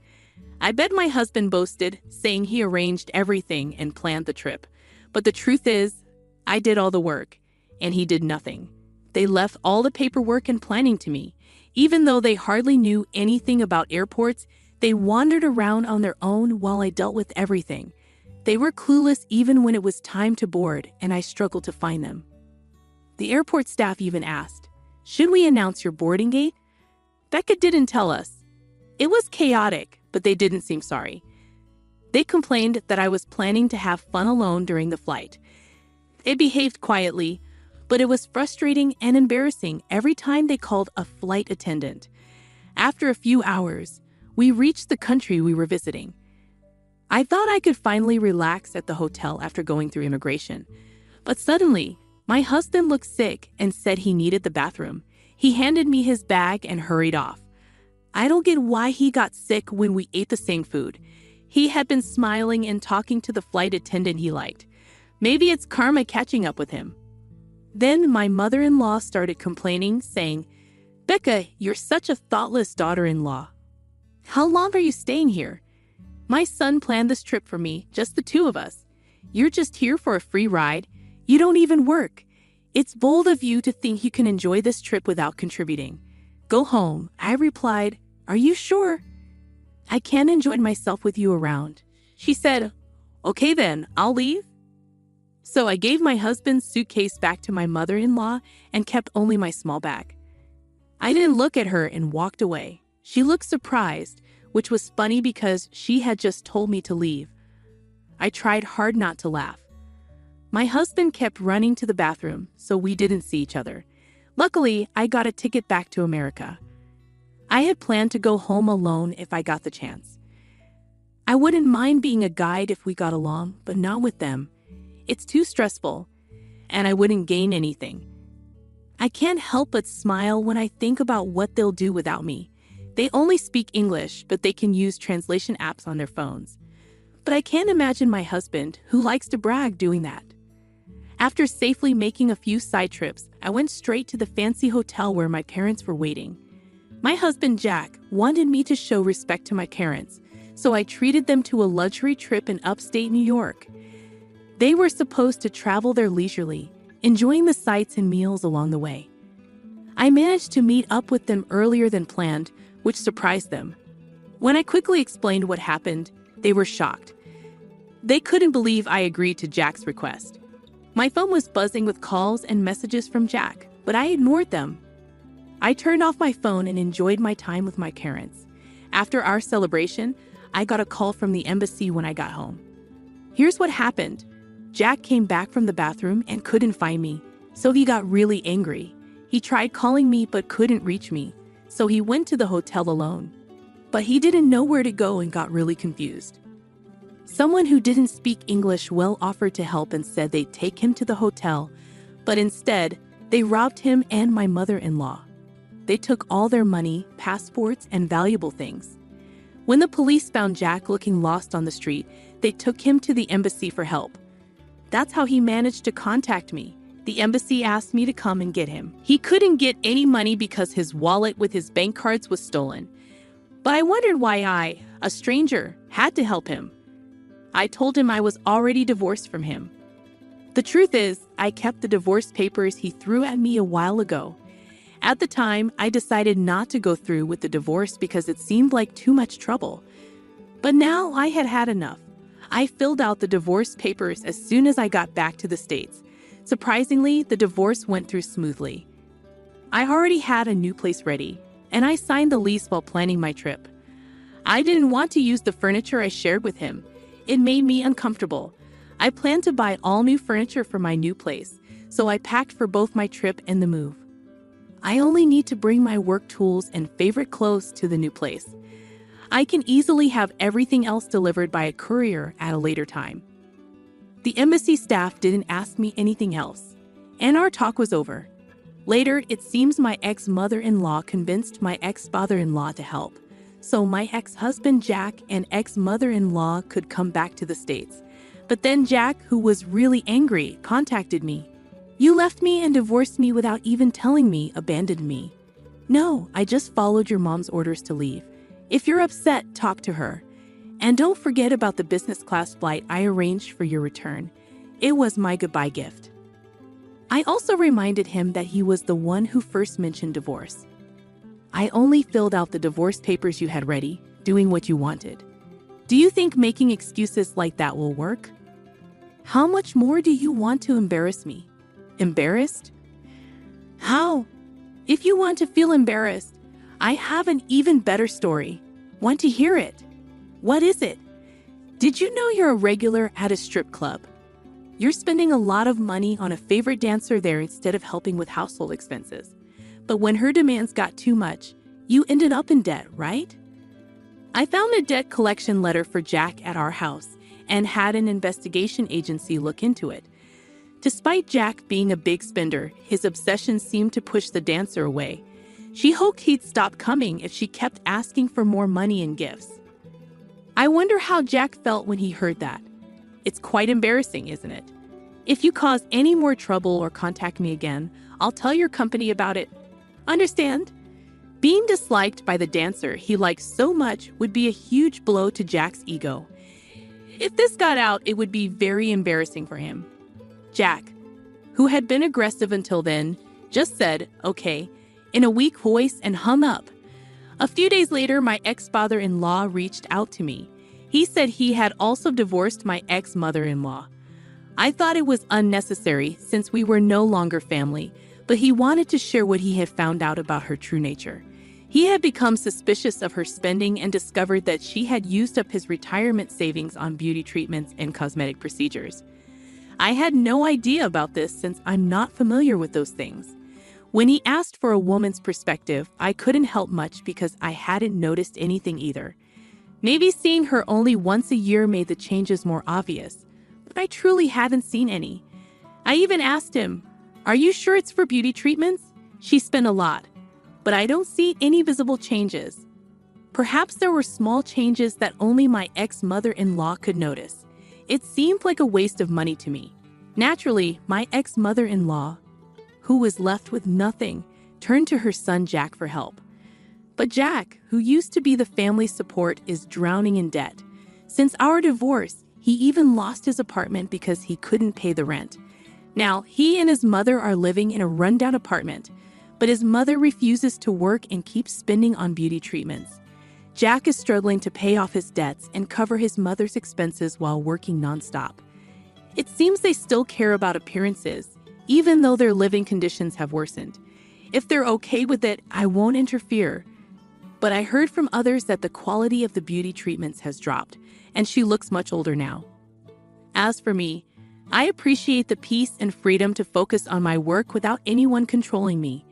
I bet my husband boasted, saying he arranged everything and planned the trip. But the truth is, I did all the work, and he did nothing. They left all the paperwork and planning to me. Even though they hardly knew anything about airports, they wandered around on their own while I dealt with everything. They were clueless even when it was time to board, and I struggled to find them. The airport staff even asked, "Should we announce your boarding gate?" Becca didn't tell us. It was chaotic, but they didn't seem sorry. They complained that I was planning to have fun alone during the flight. They behaved quietly, but it was frustrating and embarrassing every time they called a flight attendant. After a few hours, we reached the country we were visiting. I thought I could finally relax at the hotel after going through immigration. But suddenly, my husband looked sick and said he needed the bathroom. He handed me his bag and hurried off. I don't get why he got sick when we ate the same food. He had been smiling and talking to the flight attendant he liked. Maybe it's karma catching up with him. Then my mother-in-law started complaining, saying, "Becca, you're such a thoughtless daughter-in-law. How long are you staying here? My son planned this trip for me, just the two of us. You're just here for a free ride. You don't even work. It's bold of you to think you can enjoy this trip without contributing. Go home." I replied, "Are you sure? I can't enjoy myself with you around." She said, "Okay then, I'll leave." So I gave my husband's suitcase back to my mother-in-law and kept only my small bag. I didn't look at her and walked away. She looked surprised, which was funny because she had just told me to leave. I tried hard not to laugh. My husband kept running to the bathroom, so we didn't see each other. Luckily, I got a ticket back to America. I had planned to go home alone if I got the chance. I wouldn't mind being a guide if we got along, but not with them. It's too stressful, and I wouldn't gain anything. I can't help but smile when I think about what they'll do without me. They only speak English, but they can use translation apps on their phones. But I can't imagine my husband, who likes to brag, doing that. After safely making a few side trips, I went straight to the fancy hotel where my parents were waiting. My husband Jack wanted me to show respect to my parents, so I treated them to a luxury trip in upstate New York. They were supposed to travel there leisurely, enjoying the sights and meals along the way. I managed to meet up with them earlier than planned, which surprised them. When I quickly explained what happened, they were shocked. They couldn't believe I agreed to Jack's request. My phone was buzzing with calls and messages from Jack, but I ignored them. I turned off my phone and enjoyed my time with my parents. After our celebration, I got a call from the embassy when I got home. Here's what happened. Jack came back from the bathroom and couldn't find me, so he got really angry. He tried calling me but couldn't reach me, so he went to the hotel alone. But he didn't know where to go and got really confused. Someone who didn't speak English well offered to help and said they'd take him to the hotel, but instead, they robbed him and my mother-in-law. They took all their money, passports, and valuable things. When the police found Jack looking lost on the street, they took him to the embassy for help. That's how he managed to contact me. The embassy asked me to come and get him. He couldn't get any money because his wallet with his bank cards was stolen. But I wondered why I, a stranger, had to help him. I told him I was already divorced from him. The truth is, I kept the divorce papers he threw at me a while ago. At the time, I decided not to go through with the divorce because it seemed like too much trouble. But now I had had enough. I filled out the divorce papers as soon as I got back to the States. Surprisingly, the divorce went through smoothly. I already had a new place ready, and I signed the lease while planning my trip. I didn't want to use the furniture I shared with him. It made me uncomfortable. I planned to buy all new furniture for my new place, so I packed for both my trip and the move. I only need to bring my work tools and favorite clothes to the new place. I can easily have everything else delivered by a courier at a later time. The embassy staff didn't ask me anything else, and our talk was over. Later, it seems my ex-mother-in-law convinced my ex-father-in-law to help, so my ex-husband Jack and ex-mother-in-law could come back to the States. But then Jack, who was really angry, contacted me. "You left me and divorced me without even telling me, abandoned me." "No, I just followed your mom's orders to leave. If you're upset, talk to her. And don't forget about the business class flight I arranged for your return. It was my goodbye gift." I also reminded him that he was the one who first mentioned divorce. "I only filled out the divorce papers you had ready, doing what you wanted. Do you think making excuses like that will work? How much more do you want to embarrass me?" Embarrassed? How? If you want to feel embarrassed, I have an even better story. Want to hear it? What is it? Did you know you're a regular at a strip club? You're spending a lot of money on a favorite dancer there instead of helping with household expenses. But when her demands got too much, you ended up in debt, right? I found a debt collection letter for Jack at our house and had an investigation agency look into it. Despite Jack being a big spender, his obsession seemed to push the dancer away. She hoped he'd stop coming if she kept asking for more money and gifts. I wonder how Jack felt when he heard that. It's quite embarrassing, isn't it? If you cause any more trouble or contact me again, I'll tell your company about it. Understand? Being disliked by the dancer he likes so much would be a huge blow to Jack's ego. If this got out, it would be very embarrassing for him. Jack, who had been aggressive until then, just said, "Okay," in a weak voice and hung up. A few days later, my ex-father-in-law reached out to me. He said he had also divorced my ex-mother-in-law. I thought it was unnecessary since we were no longer family, but he wanted to share what he had found out about her true nature. He had become suspicious of her spending and discovered that she had used up his retirement savings on beauty treatments and cosmetic procedures. I had no idea about this since I'm not familiar with those things. When he asked for a woman's perspective, I couldn't help much because I hadn't noticed anything either. Maybe seeing her only once a year made the changes more obvious, but I truly haven't seen any. I even asked him, "Are you sure it's for beauty treatments? She spent a lot, but I don't see any visible changes." Perhaps there were small changes that only my ex-mother-in-law could notice. It seemed like a waste of money to me. Naturally, my ex-mother-in-law, who was left with nothing, turned to her son Jack for help. But Jack, who used to be the family support, is drowning in debt. Since our divorce, he even lost his apartment because he couldn't pay the rent. Now, he and his mother are living in a rundown apartment, but his mother refuses to work and keeps spending on beauty treatments. Jack is struggling to pay off his debts and cover his mother's expenses while working nonstop. It seems they still care about appearances, even though their living conditions have worsened. If they're okay with it, I won't interfere. But I heard from others that the quality of the beauty treatments has dropped, and she looks much older now. As for me, I appreciate the peace and freedom to focus on my work without anyone controlling me.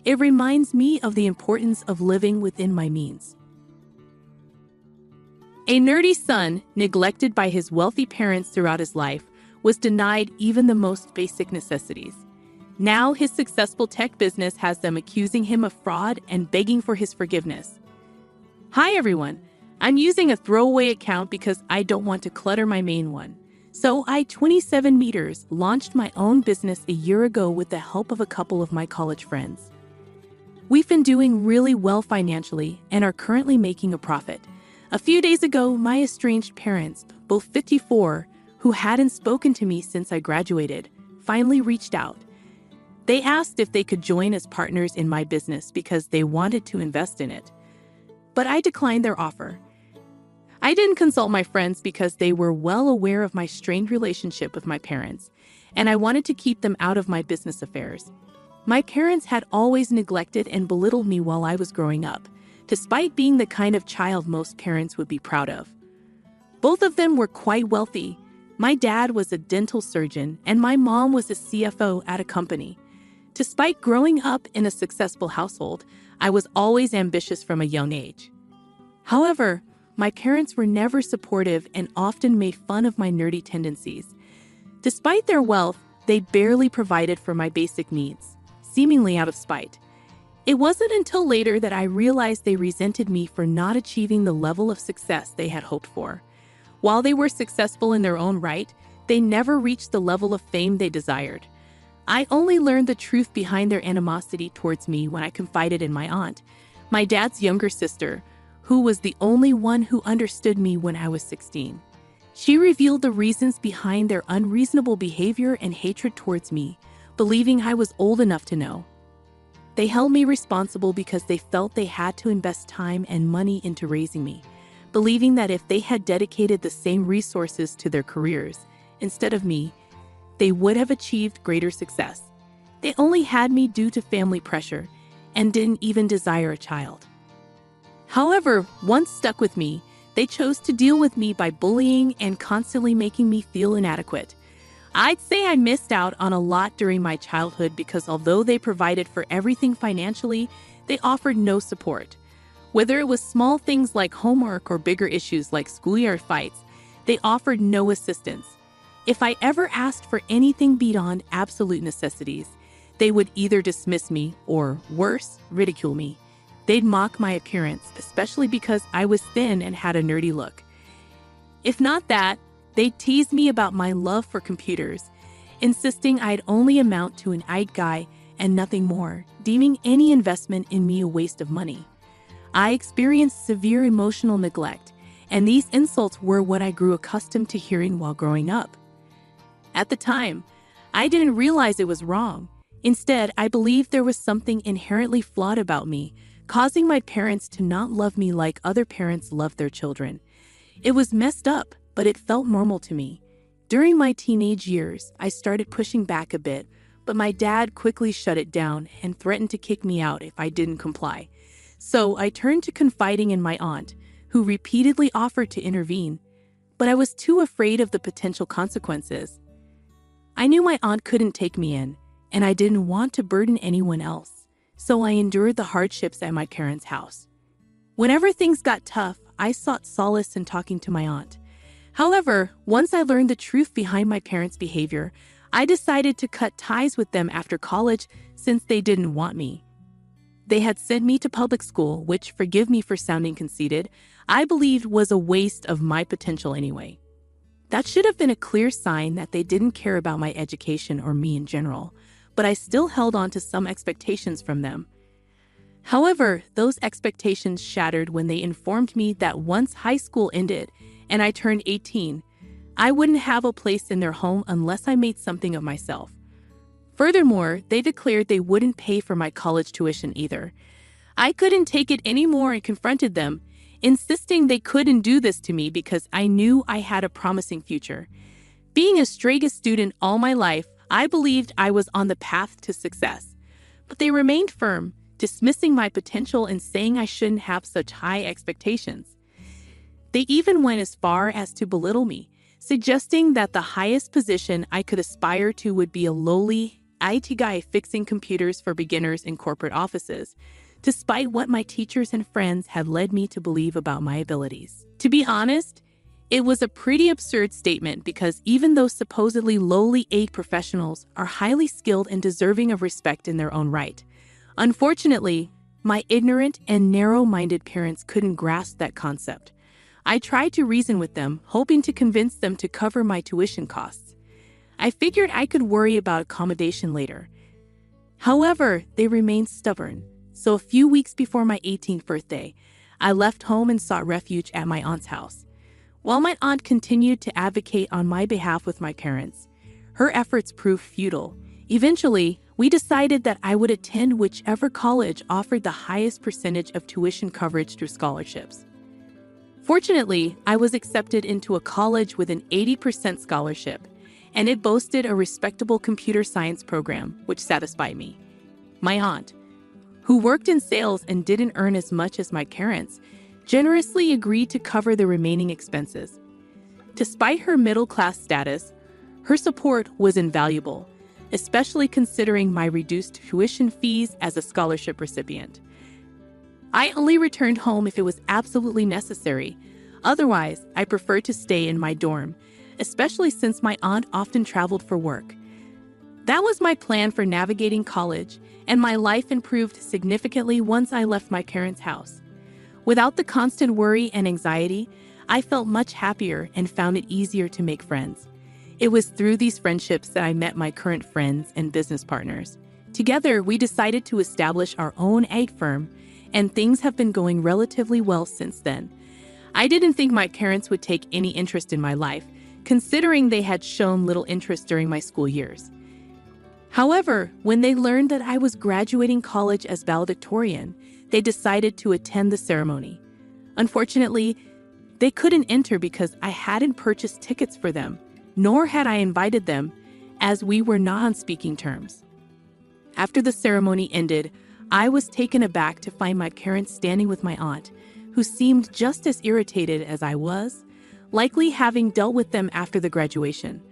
It reminds me of the importance of living within my means. A nerdy son, neglected by his wealthy parents throughout his life, was denied even the most basic necessities. Now his successful tech business has them accusing him of fraud and begging for his forgiveness. Hi everyone, I'm using a throwaway account because I don't want to clutter my main one. So I, 27 meters, launched my own business a year ago with the help of a couple of my college friends. We've been doing really well financially and are currently making a profit. A few days ago, my estranged parents, both 54, who hadn't spoken to me since I graduated, finally reached out. They asked if they could join as partners in my business because they wanted to invest in it. But I declined their offer. I didn't consult my friends because they were well aware of my strained relationship with my parents, and I wanted to keep them out of my business affairs. My parents had always neglected and belittled me while I was growing up, despite being the kind of child most parents would be proud of. Both of them were quite wealthy. My dad was a dental surgeon, and my mom was a CFO at a company. Despite growing up in a successful household, I was always ambitious from a young age. However, my parents were never supportive and often made fun of my nerdy tendencies. Despite their wealth, they barely provided for my basic needs, seemingly out of spite. It wasn't until later that I realized they resented me for not achieving the level of success they had hoped for. While they were successful in their own right, they never reached the level of fame they desired. I only learned the truth behind their animosity towards me when I confided in my aunt, my dad's younger sister, who was the only one who understood me when I was 16. She revealed the reasons behind their unreasonable behavior and hatred towards me, believing I was old enough to know. They held me responsible because they felt they had to invest time and money into raising me, believing that if they had dedicated the same resources to their careers instead of me, they would have achieved greater success. They only had me due to family pressure and didn't even desire a child. However, once stuck with me, they chose to deal with me by bullying and constantly making me feel inadequate. I'd say I missed out on a lot during my childhood because although they provided for everything financially, they offered no support. Whether it was small things like homework or bigger issues like schoolyard fights, they offered no assistance. If I ever asked for anything beyond absolute necessities, they would either dismiss me or, worse, ridicule me. They'd mock my appearance, especially because I was thin and had a nerdy look. If not that, they'd tease me about my love for computers, insisting I'd only amount to an IT guy and nothing more, deeming any investment in me a waste of money. I experienced severe emotional neglect, and these insults were what I grew accustomed to hearing while growing up. At the time, I didn't realize it was wrong. Instead, I believed there was something inherently flawed about me, causing my parents to not love me like other parents love their children. It was messed up, but it felt normal to me. During my teenage years, I started pushing back a bit, but my dad quickly shut it down and threatened to kick me out if I didn't comply. So I turned to confiding in my aunt, who repeatedly offered to intervene, but I was too afraid of the potential consequences. I knew my aunt couldn't take me in, and I didn't want to burden anyone else, so I endured the hardships at my parents' house. Whenever things got tough, I sought solace in talking to my aunt. However, once I learned the truth behind my parents' behavior, I decided to cut ties with them after college since they didn't want me. They had sent me to public school, which, forgive me for sounding conceited, I believed was a waste of my potential anyway. That should have been a clear sign that they didn't care about my education or me in general, but I still held on to some expectations from them. However, those expectations shattered when they informed me that once high school ended and I turned 18, I wouldn't have a place in their home unless I made something of myself. Furthermore, they declared they wouldn't pay for my college tuition either. I couldn't take it anymore and confronted them, insisting they couldn't do this to me because I knew I had a promising future. Being a straight student all my life, I believed I was on the path to success. But they remained firm, dismissing my potential and saying I shouldn't have such high expectations. They even went as far as to belittle me, suggesting that the highest position I could aspire to would be a lowly IT guy fixing computers for beginners in corporate offices, despite what my teachers and friends had led me to believe about my abilities. To be honest, it was a pretty absurd statement because even though supposedly lowly aid professionals are highly skilled and deserving of respect in their own right, unfortunately, my ignorant and narrow-minded parents couldn't grasp that concept. I tried to reason with them, hoping to convince them to cover my tuition costs. I figured I could worry about accommodation later. However, they remained stubborn, so a few weeks before my 18th birthday, I left home and sought refuge at my aunt's house. While my aunt continued to advocate on my behalf with my parents, her efforts proved futile. Eventually, we decided that I would attend whichever college offered the highest percentage of tuition coverage through scholarships. Fortunately, I was accepted into a college with an 80% scholarship, and it boasted a respectable computer science program, which satisfied me. My aunt, who worked in sales and didn't earn as much as my parents, generously agreed to cover the remaining expenses. Despite her middle-class status, her support was invaluable, especially considering my reduced tuition fees as a scholarship recipient. I only returned home if it was absolutely necessary. Otherwise, I preferred to stay in my dorm, especially since my aunt often traveled for work. That was my plan for navigating college, and my life improved significantly once I left my parents' house. Without the constant worry and anxiety, I felt much happier and found it easier to make friends. It was through these friendships that I met my current friends and business partners. Together, we decided to establish our own egg firm, and things have been going relatively well since then. I didn't think my parents would take any interest in my life, considering they had shown little interest during my school years. However, when they learned that I was graduating college as valedictorian, they decided to attend the ceremony. Unfortunately, they couldn't enter because I hadn't purchased tickets for them, nor had I invited them, as we were not on speaking terms. After the ceremony ended, I was taken aback to find my parents standing with my aunt, who seemed just as irritated as I was, likely having dealt with them after the graduation.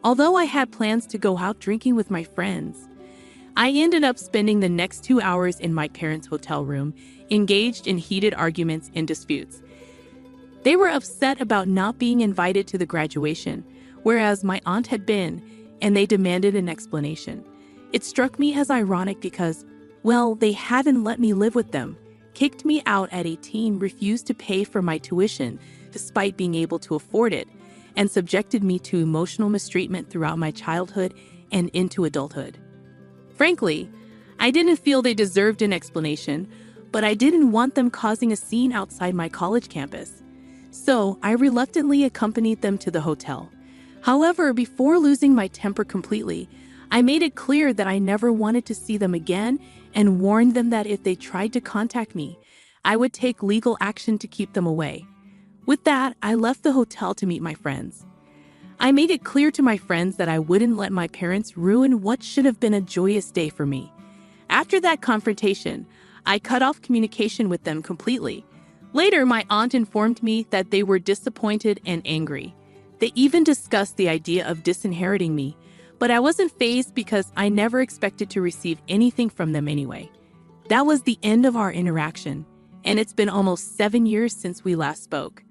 Although I had plans to go out drinking with my friends, I ended up spending the next 2 hours in my parents' hotel room, engaged in heated arguments and disputes. They were upset about not being invited to the graduation, whereas my aunt had been, and they demanded an explanation. It struck me as ironic because, well, they hadn't let me live with them, kicked me out at 18, refused to pay for my tuition despite being able to afford it, and subjected me to emotional mistreatment throughout my childhood and into adulthood. Frankly, I didn't feel they deserved an explanation, but I didn't want them causing a scene outside my college campus. So I reluctantly accompanied them to the hotel. However, before losing my temper completely, I made it clear that I never wanted to see them again and warned them that if they tried to contact me, I would take legal action to keep them away. With that, I left the hotel to meet my friends. I made it clear to my friends that I wouldn't let my parents ruin what should have been a joyous day for me. After that confrontation, I cut off communication with them completely. Later, my aunt informed me that they were disappointed and angry. They even discussed the idea of disinheriting me, but I wasn't fazed because I never expected to receive anything from them anyway. That was the end of our interaction, and it's been almost 7 years since we last spoke.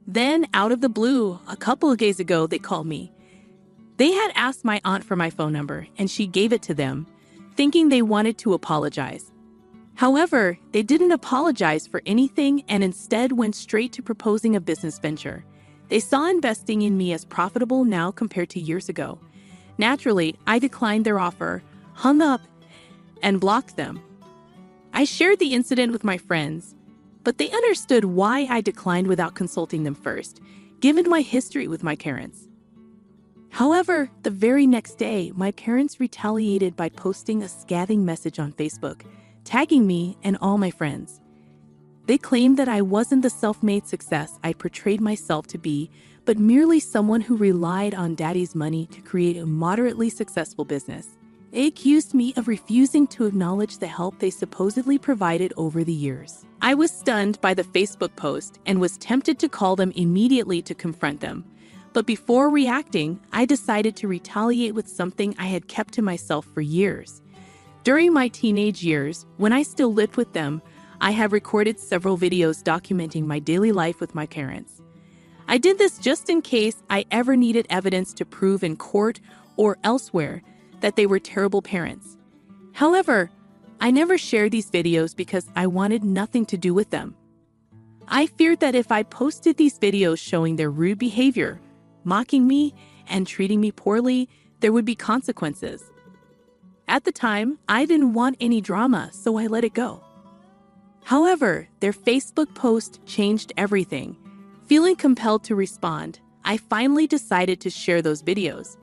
Then, out of the blue, a couple of days ago, they called me. They had asked my aunt for my phone number, and she gave it to them, thinking they wanted to apologize. However, they didn't apologize for anything and instead went straight to proposing a business venture. They saw investing in me as profitable now compared to years ago. Naturally, I declined their offer, hung up, and blocked them. I shared the incident with my friends, but they understood why I declined without consulting them first, given my history with my parents. However, the very next day, my parents retaliated by posting a scathing message on Facebook, tagging me and all my friends. They claimed that I wasn't the self-made success I portrayed myself to be, but merely someone who relied on daddy's money to create a moderately successful business. They accused me of refusing to acknowledge the help they supposedly provided over the years. I was stunned by the Facebook post and was tempted to call them immediately to confront them. But before reacting, I decided to retaliate with something I had kept to myself for years. During my teenage years, when I still lived with them, I have recorded several videos documenting my daily life with my parents. I did this just in case I ever needed evidence to prove in court or elsewhere that they were terrible parents. However, I never shared these videos because I wanted nothing to do with them. I feared that if I posted these videos showing their rude behavior, mocking me, and treating me poorly, there would be consequences. At the time, I didn't want any drama, so I let it go. However, their Facebook post changed everything. Feeling compelled to respond, I finally decided to share those videos.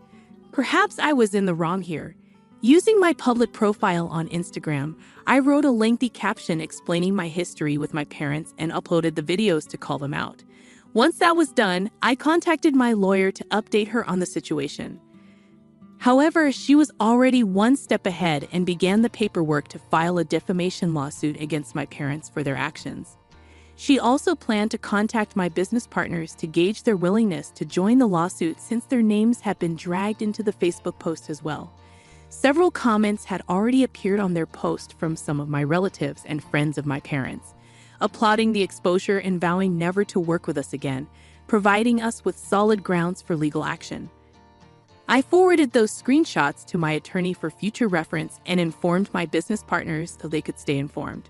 Perhaps I was in the wrong here. Using my public profile on Instagram, I wrote a lengthy caption explaining my history with my parents and uploaded the videos to call them out. Once that was done, I contacted my lawyer to update her on the situation. However, she was already one step ahead and began the paperwork to file a defamation lawsuit against my parents for their actions. She also planned to contact my business partners to gauge their willingness to join the lawsuit since their names had been dragged into the Facebook post as well. Several comments had already appeared on their post from some of my relatives and friends of my parents, applauding the exposure and vowing never to work with us again, providing us with solid grounds for legal action. I forwarded those screenshots to my attorney for future reference and informed my business partners so they could stay informed.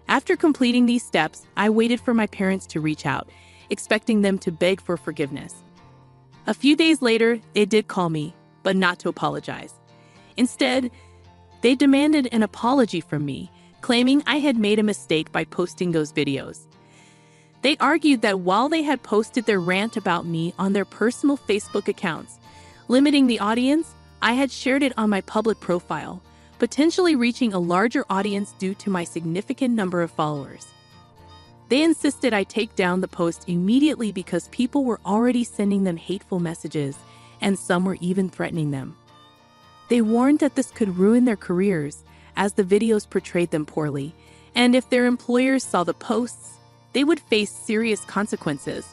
After completing these steps, I waited for my parents to reach out, expecting them to beg for forgiveness. A few days later, they did call me, but not to apologize. Instead, they demanded an apology from me, claiming I had made a mistake by posting those videos. They argued that while they had posted their rant about me on their personal Facebook accounts, limiting the audience, I had shared it on my public profile, potentially reaching a larger audience due to my significant number of followers. They insisted I take down the post immediately because people were already sending them hateful messages, and some were even threatening them. They warned that this could ruin their careers, as the videos portrayed them poorly, and if their employers saw the posts, they would face serious consequences.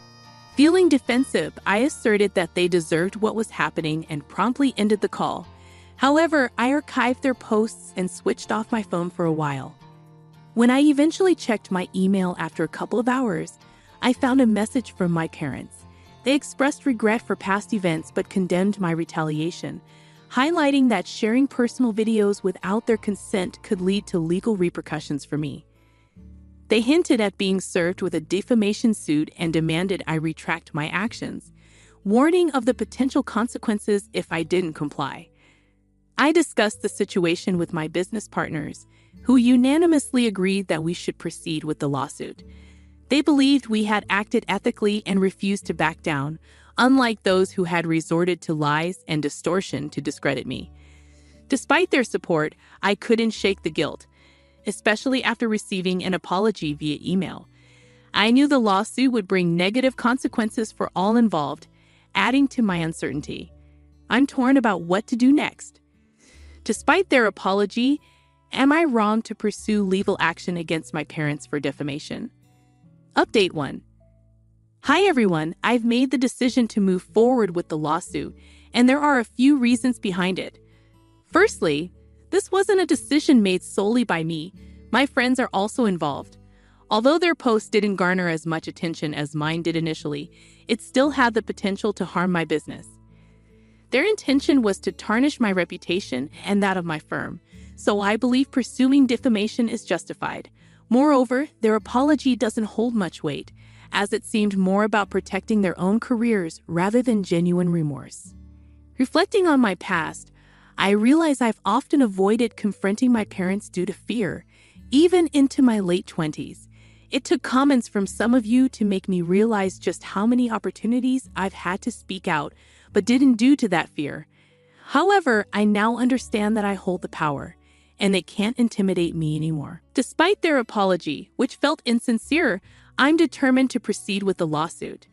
Feeling defensive, I asserted that they deserved what was happening and promptly ended the call. However, I archived their posts and switched off my phone for a while. When I eventually checked my email after a couple of hours, I found a message from my parents. They expressed regret for past events but condemned my retaliation, highlighting that sharing personal videos without their consent could lead to legal repercussions for me. They hinted at being served with a defamation suit and demanded I retract my actions, warning of the potential consequences if I didn't comply. I discussed the situation with my business partners, who unanimously agreed that we should proceed with the lawsuit. They believed we had acted ethically and refused to back down, unlike those who had resorted to lies and distortion to discredit me. Despite their support, I couldn't shake the guilt, especially after receiving an apology via email. I knew the lawsuit would bring negative consequences for all involved, adding to my uncertainty. I'm torn about what to do next. Despite their apology, am I wrong to pursue legal action against my parents for defamation? Update 1. Hi everyone, I've made the decision to move forward with the lawsuit, and there are a few reasons behind it. Firstly, this wasn't a decision made solely by me. My friends are also involved. Although their post didn't garner as much attention as mine did initially, it still had the potential to harm my business. Their intention was to tarnish my reputation and that of my firm, so I believe pursuing defamation is justified. Moreover, their apology doesn't hold much weight, as it seemed more about protecting their own careers rather than genuine remorse. Reflecting on my past, I realize I've often avoided confronting my parents due to fear, even into my late 20s. It took comments from some of you to make me realize just how many opportunities I've had to speak out, but didn't due to that fear. However, I now understand that I hold the power, and they can't intimidate me anymore. Despite their apology, which felt insincere, I'm determined to proceed with the lawsuit.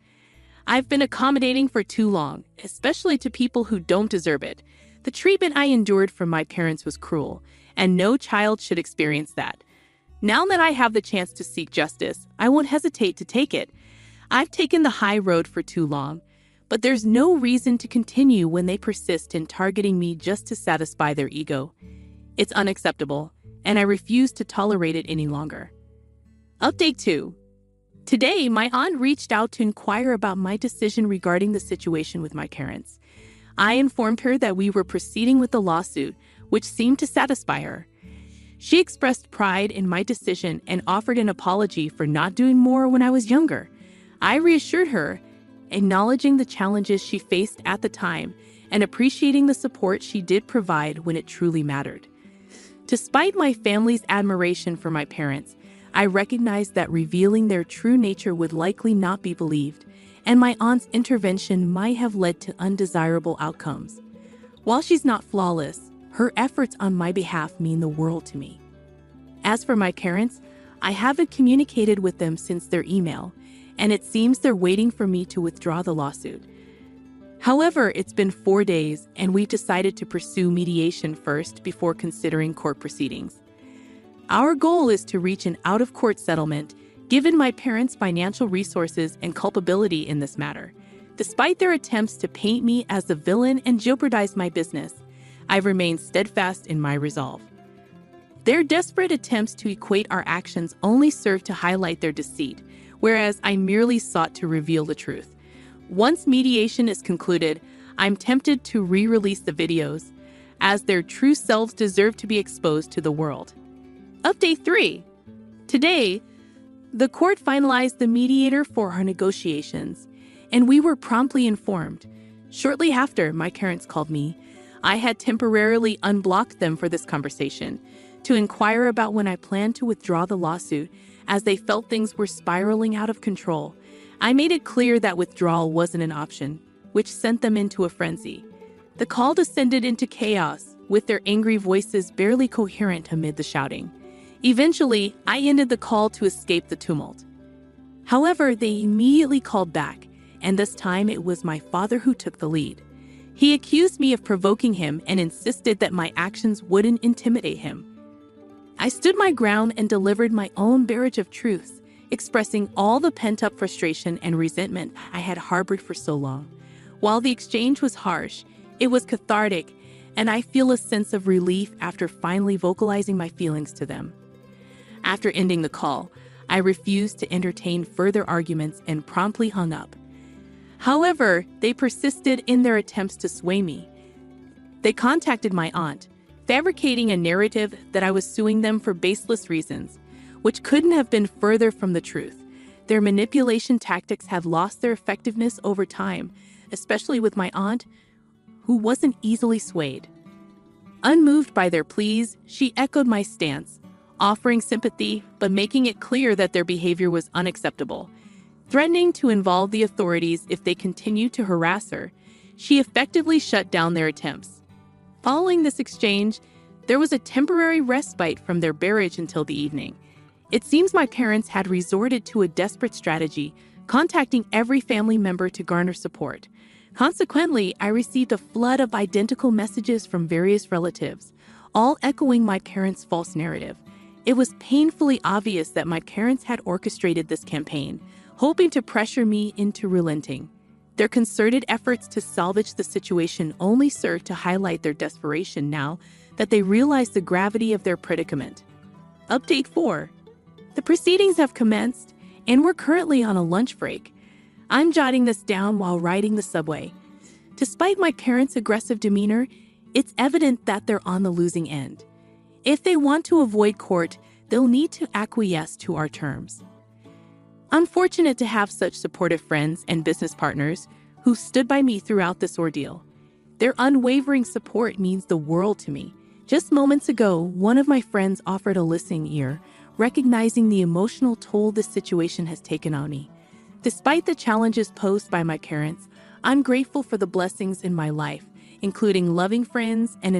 I've been accommodating for too long, especially to people who don't deserve it. The treatment I endured from my parents was cruel, and no child should experience that. Now that I have the chance to seek justice, I won't hesitate to take it. I've taken the high road for too long, but there's no reason to continue when they persist in targeting me just to satisfy their ego. It's unacceptable, and I refuse to tolerate it any longer. Update 2. Today, my aunt reached out to inquire about my decision regarding the situation with my parents. I informed her that we were proceeding with the lawsuit, which seemed to satisfy her. She expressed pride in my decision and offered an apology for not doing more when I was younger. I reassured her, acknowledging the challenges she faced at the time and appreciating the support she did provide when it truly mattered. Despite my family's admiration for my parents, I recognized that revealing their true nature would likely not be believed, and my aunt's intervention might have led to undesirable outcomes. While she's not flawless, her efforts on my behalf mean the world to me. As for my parents, I haven't communicated with them since their email, and it seems they're waiting for me to withdraw the lawsuit. However, it's been 4 days, and we've decided to pursue mediation first before considering court proceedings. Our goal is to reach an out-of-court settlement, given my parents' financial resources and culpability in this matter. Despite their attempts to paint me as the villain and jeopardize my business, I've remained steadfast in my resolve. Their desperate attempts to equate our actions only serve to highlight their deceit, whereas I merely sought to reveal the truth. Once mediation is concluded, I'm tempted to re-release the videos, as their true selves deserve to be exposed to the world. Update 3. Today, the court finalized the mediator for our negotiations, and we were promptly informed. Shortly after my parents called me, I had temporarily unblocked them for this conversation to inquire about when I planned to withdraw the lawsuit, as they felt things were spiraling out of control. I made it clear that withdrawal wasn't an option, which sent them into a frenzy. The call descended into chaos, with their angry voices barely coherent amid the shouting. Eventually, I ended the call to escape the tumult. However, they immediately called back, and this time it was my father who took the lead. He accused me of provoking him and insisted that my actions wouldn't intimidate him. I stood my ground and delivered my own barrage of truths, expressing all the pent-up frustration and resentment I had harbored for so long. While the exchange was harsh, it was cathartic, and I feel a sense of relief after finally vocalizing my feelings to them. After ending the call, I refused to entertain further arguments and promptly hung up. However, they persisted in their attempts to sway me. They contacted my aunt, fabricating a narrative that I was suing them for baseless reasons, which couldn't have been further from the truth. Their manipulation tactics have lost their effectiveness over time, especially with my aunt, who wasn't easily swayed. Unmoved by their pleas, she echoed my stance, offering sympathy but making it clear that their behavior was unacceptable. Threatening to involve the authorities if they continued to harass her, she effectively shut down their attempts. Following this exchange, there was a temporary respite from their barrage until the evening. It seems my parents had resorted to a desperate strategy, contacting every family member to garner support. Consequently, I received a flood of identical messages from various relatives, all echoing my parents' false narrative. It was painfully obvious that my parents had orchestrated this campaign, hoping to pressure me into relenting. Their concerted efforts to salvage the situation only served to highlight their desperation now that they realized the gravity of their predicament. Update 4. The proceedings have commenced, and we're currently on a lunch break. I'm jotting this down while riding the subway. Despite my parents' aggressive demeanor, it's evident that they're on the losing end. If they want to avoid court, they'll need to acquiesce to our terms. I'm fortunate to have such supportive friends and business partners who stood by me throughout this ordeal. Their unwavering support means the world to me. Just moments ago, one of my friends offered a listening ear, recognizing the emotional toll this situation has taken on me. Despite the challenges posed by my parents, I'm grateful for the blessings in my life, including loving friends and an